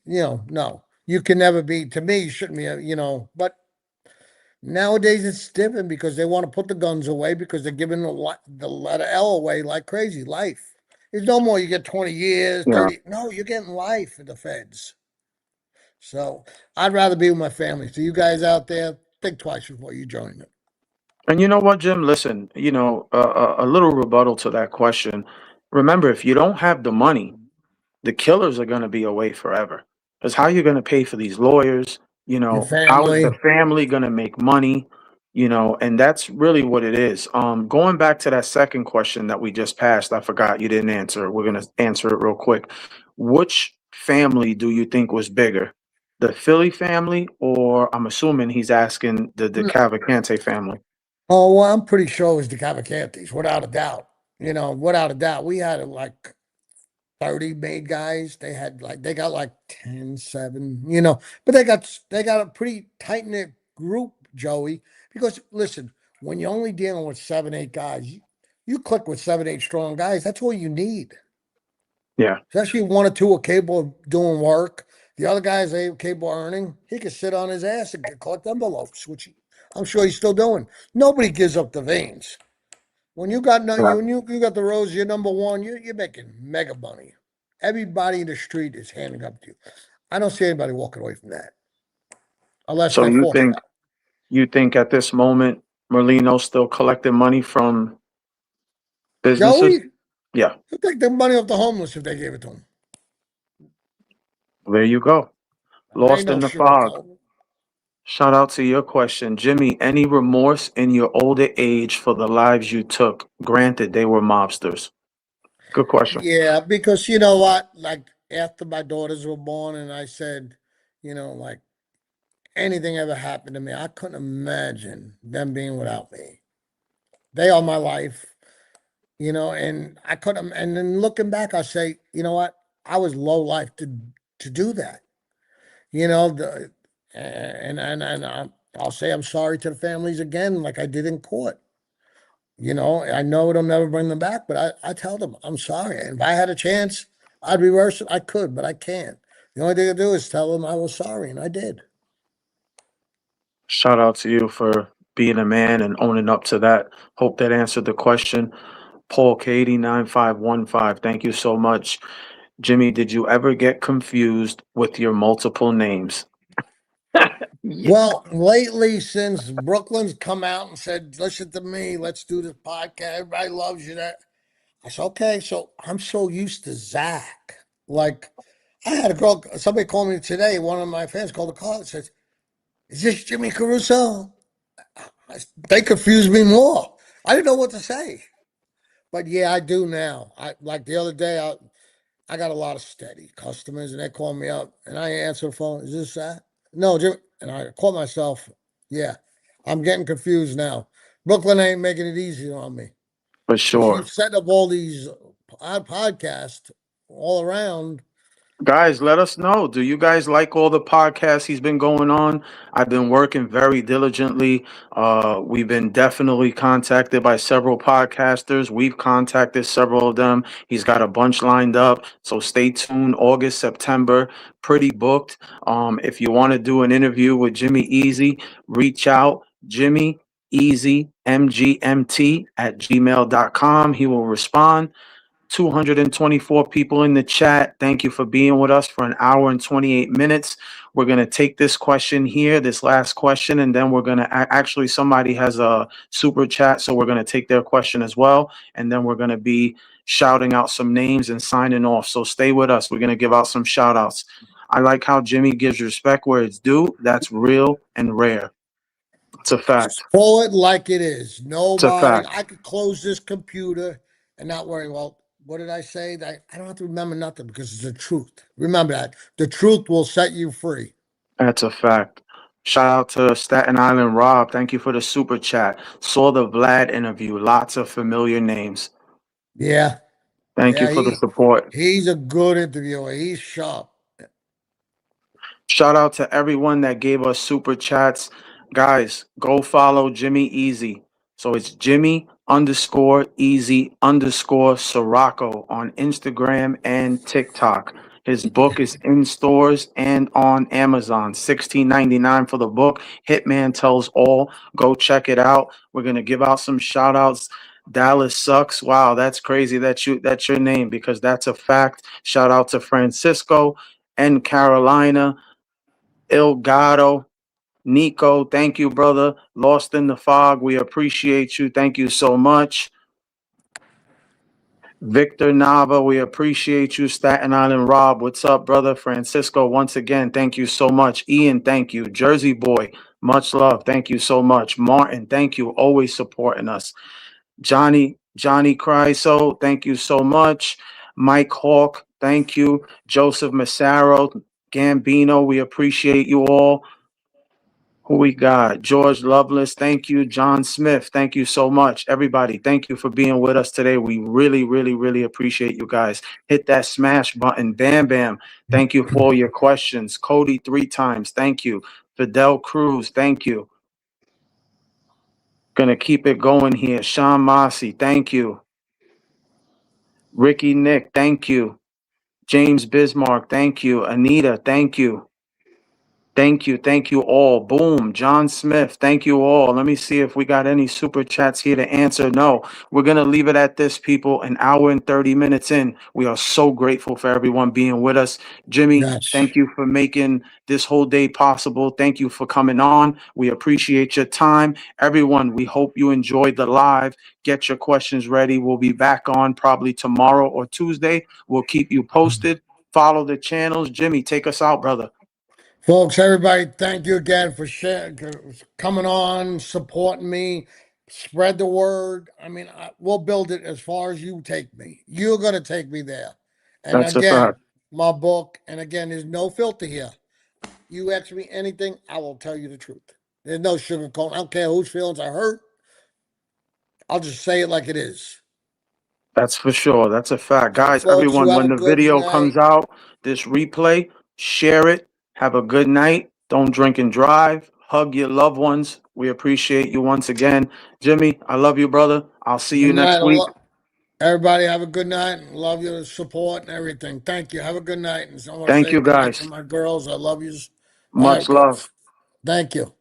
B: no, you can never be. To me, you shouldn't be. But nowadays it's different because they want to put the guns away because they're giving the letter L away like crazy. Life. It's no more. You get 20 years,
A: Yeah.
B: 30. No, you're getting life in the feds. So I'd rather be with my family. So you guys out there, think twice before you join it.
A: And you know what, Jim? Listen, a little rebuttal to that question. Remember, if you don't have the money, the killers are going to be away forever. Because how you going to pay for these lawyers?
B: Your
A: How is the
B: family.
A: family going to make money? And that's really what it is. Going back to that second question that we just passed, I forgot you didn't answer. We're going to answer it real quick. Which family do you think was bigger? The Philly family, or I'm assuming he's asking the Cavalcante family?
B: Oh, well, I'm pretty sure it was the Cavalcantes, without a doubt. Without a doubt. We had like 30 made guys. They got like 10, 7. But they got a pretty tight knit group, Joey. Because listen, when you're only dealing with 7, 8 guys, you click with 7, 8 strong guys. That's all you need.
A: Yeah.
B: Especially one or two are capable of doing work. The other guys ain't capable of earning. He could sit on his ass and collect envelopes, which I'm sure he's still doing. Nobody gives up the veins. When you got no,
A: Yeah.
B: you got the rose, you're number one. You're making mega money. Everybody in the street is handing up to you. I don't see anybody walking away from that unless
A: So
B: they're
A: you
B: forced
A: think
B: out.
A: you think at this moment Merlino's still collecting money from businesses?
B: Joey,
A: Yeah.
B: he'll take the money off the homeless if they gave it to him.
A: There you go.
B: There ain't
A: Lost
B: no
A: in the fog.
B: sugarcoat.
A: Shout out to your question. Jimmy, any remorse in your older age for the lives you took? Granted, they were mobsters. Good question.
B: Yeah, because you know what? Like after my daughters were born, and I said, like anything ever happened to me, I couldn't imagine them being without me. They are my life, and I couldn't. And then looking back, I say, you know what? I was low life to do that. You know, the, and I'll say I'm sorry to the families again, like I did in court. I know it'll never bring them back, but I tell them I'm sorry. And if I had a chance, I'd reverse it. I could, but I can't. The only thing I do is tell them I was sorry, and I did.
A: Shout out to you for being a man and owning up to that. Hope that answered the question. Paul K89 515. Thank you so much. Jimmy, did you ever get confused with your multiple names? Yeah.
B: Well, lately, since Brooklyn's come out and said, "Listen to me, let's do this podcast. Everybody loves you." That I said, "Okay." So I'm so used to Zach. Like I had a girl. Somebody called me today. One of my fans called the call and says, "Is this Jimmy Caruso?" They confused me more. I didn't know what to say. But yeah, I do now. I like the other day. I got a lot of steady customers, and they call me up, and I answer the phone. Is this that? No, Jim. And I call myself. Yeah, I'm getting confused now. Brooklyn ain't making it easy on me.
A: For
B: She
A: sure.
B: keeps setting up all these podcasts all around.
A: Guys, let us know. Do you guys like all the podcasts he's been going on? I've been working very diligently. We've been definitely contacted by several podcasters. We've contacted several of them. He's got a bunch lined up. So stay tuned. August, September, pretty booked. If you want to do an interview with Jimmy Easy, reach out. Jimmy Easy MGMT at gmail.com. He will respond. 224 people in the chat. Thank you for being with us for an hour and 28 minutes. We're going to take this question here, this last question, and then we're going to actually, somebody has a super chat, so we're going to take their question as well. And then we're going to be shouting out some names and signing off. So stay with us. We're going to give out some shout outs. I like how Jimmy gives respect where it's due. That's real and rare. It's a fact.
B: Call it like it is.
A: It's a
B: Nobody.
A: fact.
B: I could close this computer and not worry. Well, what did I say? That I don't have to remember nothing because it's the truth. Remember that the truth will set you free.
A: That's a fact. Shout out to Staten Island Rob. Thank you for the super chat. Saw the Vlad interview. Lots of familiar names.
B: Yeah,
A: Thank you
B: yeah,
A: for the support.
B: he's a good interviewer. He's sharp.
A: Shout out to everyone that gave us super chats. Guys, go follow Jimmy Easy. So it's Jimmy_Easy_Sirocco on Instagram and TikTok. His book is in stores and on Amazon. $16.99 for the book. Hitman Tells All. Go check it out. We're gonna give out some shout outs. Dallas sucks. Wow, that's crazy that's your name because that's a fact. Shout out to Francisco and Carolina. Elgato, Nico, thank you, brother. Lost in the Fog, we appreciate you. Thank you so much. Victor Nava, we appreciate you. Staten Island Rob, what's up, brother? Francisco, once again, thank you so much. Ian, thank you. Jersey Boy, much love. Thank you so much. Martin, thank you. Always supporting us. Johnny Cryso, thank you so much. Mike Hawk, thank you. Joseph Massaro, Gambino, we appreciate you all. Who we got? George Lovelace, thank you. John Smith, thank you so much. Everybody, thank you for being with us today. We really, really, really appreciate you guys. Hit that smash button. Bam Bam, thank you for all your questions. Cody 3 times, thank you. Fidel Cruz, thank you. Gonna keep it going here. Sean Mossy, thank you. Ricky Nick, thank you. James Bismarck, thank you. Anita, thank you. Thank you all. Boom. John Smith, thank you all. Let me see if we got any super chats here to answer. No, we're going to leave it at this, people. An hour and 30 minutes in. We are so grateful for everyone being with us. Jimmy,
B: Yes.
A: thank you for making this whole day possible. Thank you for coming on. We appreciate your time. Everyone, we hope you enjoyed the live. Get your questions ready. We'll be back on probably tomorrow or Tuesday. We'll keep you posted. Follow the channels. Jimmy, take us out, brother.
B: Folks, everybody, thank you again for coming on, supporting me. Spread the word. I mean, we'll build it as far as you take me. You're going to take me there. And
A: That's a
B: again,
A: fact.
B: my book, and again, there's no filter here. You ask me anything, I will tell you the truth. There's no sugarcoat. I don't care whose feelings are hurt. I'll just say it like it is.
A: That's for sure. That's a fact.
B: So,
A: Guys,
B: folks, you
A: everyone,
B: have
A: when
B: a
A: the
B: good
A: video
B: night.
A: comes out, this replay, share it. Have a good night. Don't drink and drive. Hug your loved ones. We appreciate you once again. Jimmy, I love you, brother. I'll see you
B: Good night.
A: next week.
B: Everybody have a good night. Love your support and everything. Thank you. Have a good night. And I want to
A: Thank
B: say
A: you,
B: good night
A: guys.
B: to my girls. I love you. All
A: Much
B: right.
A: love.
B: Thank you.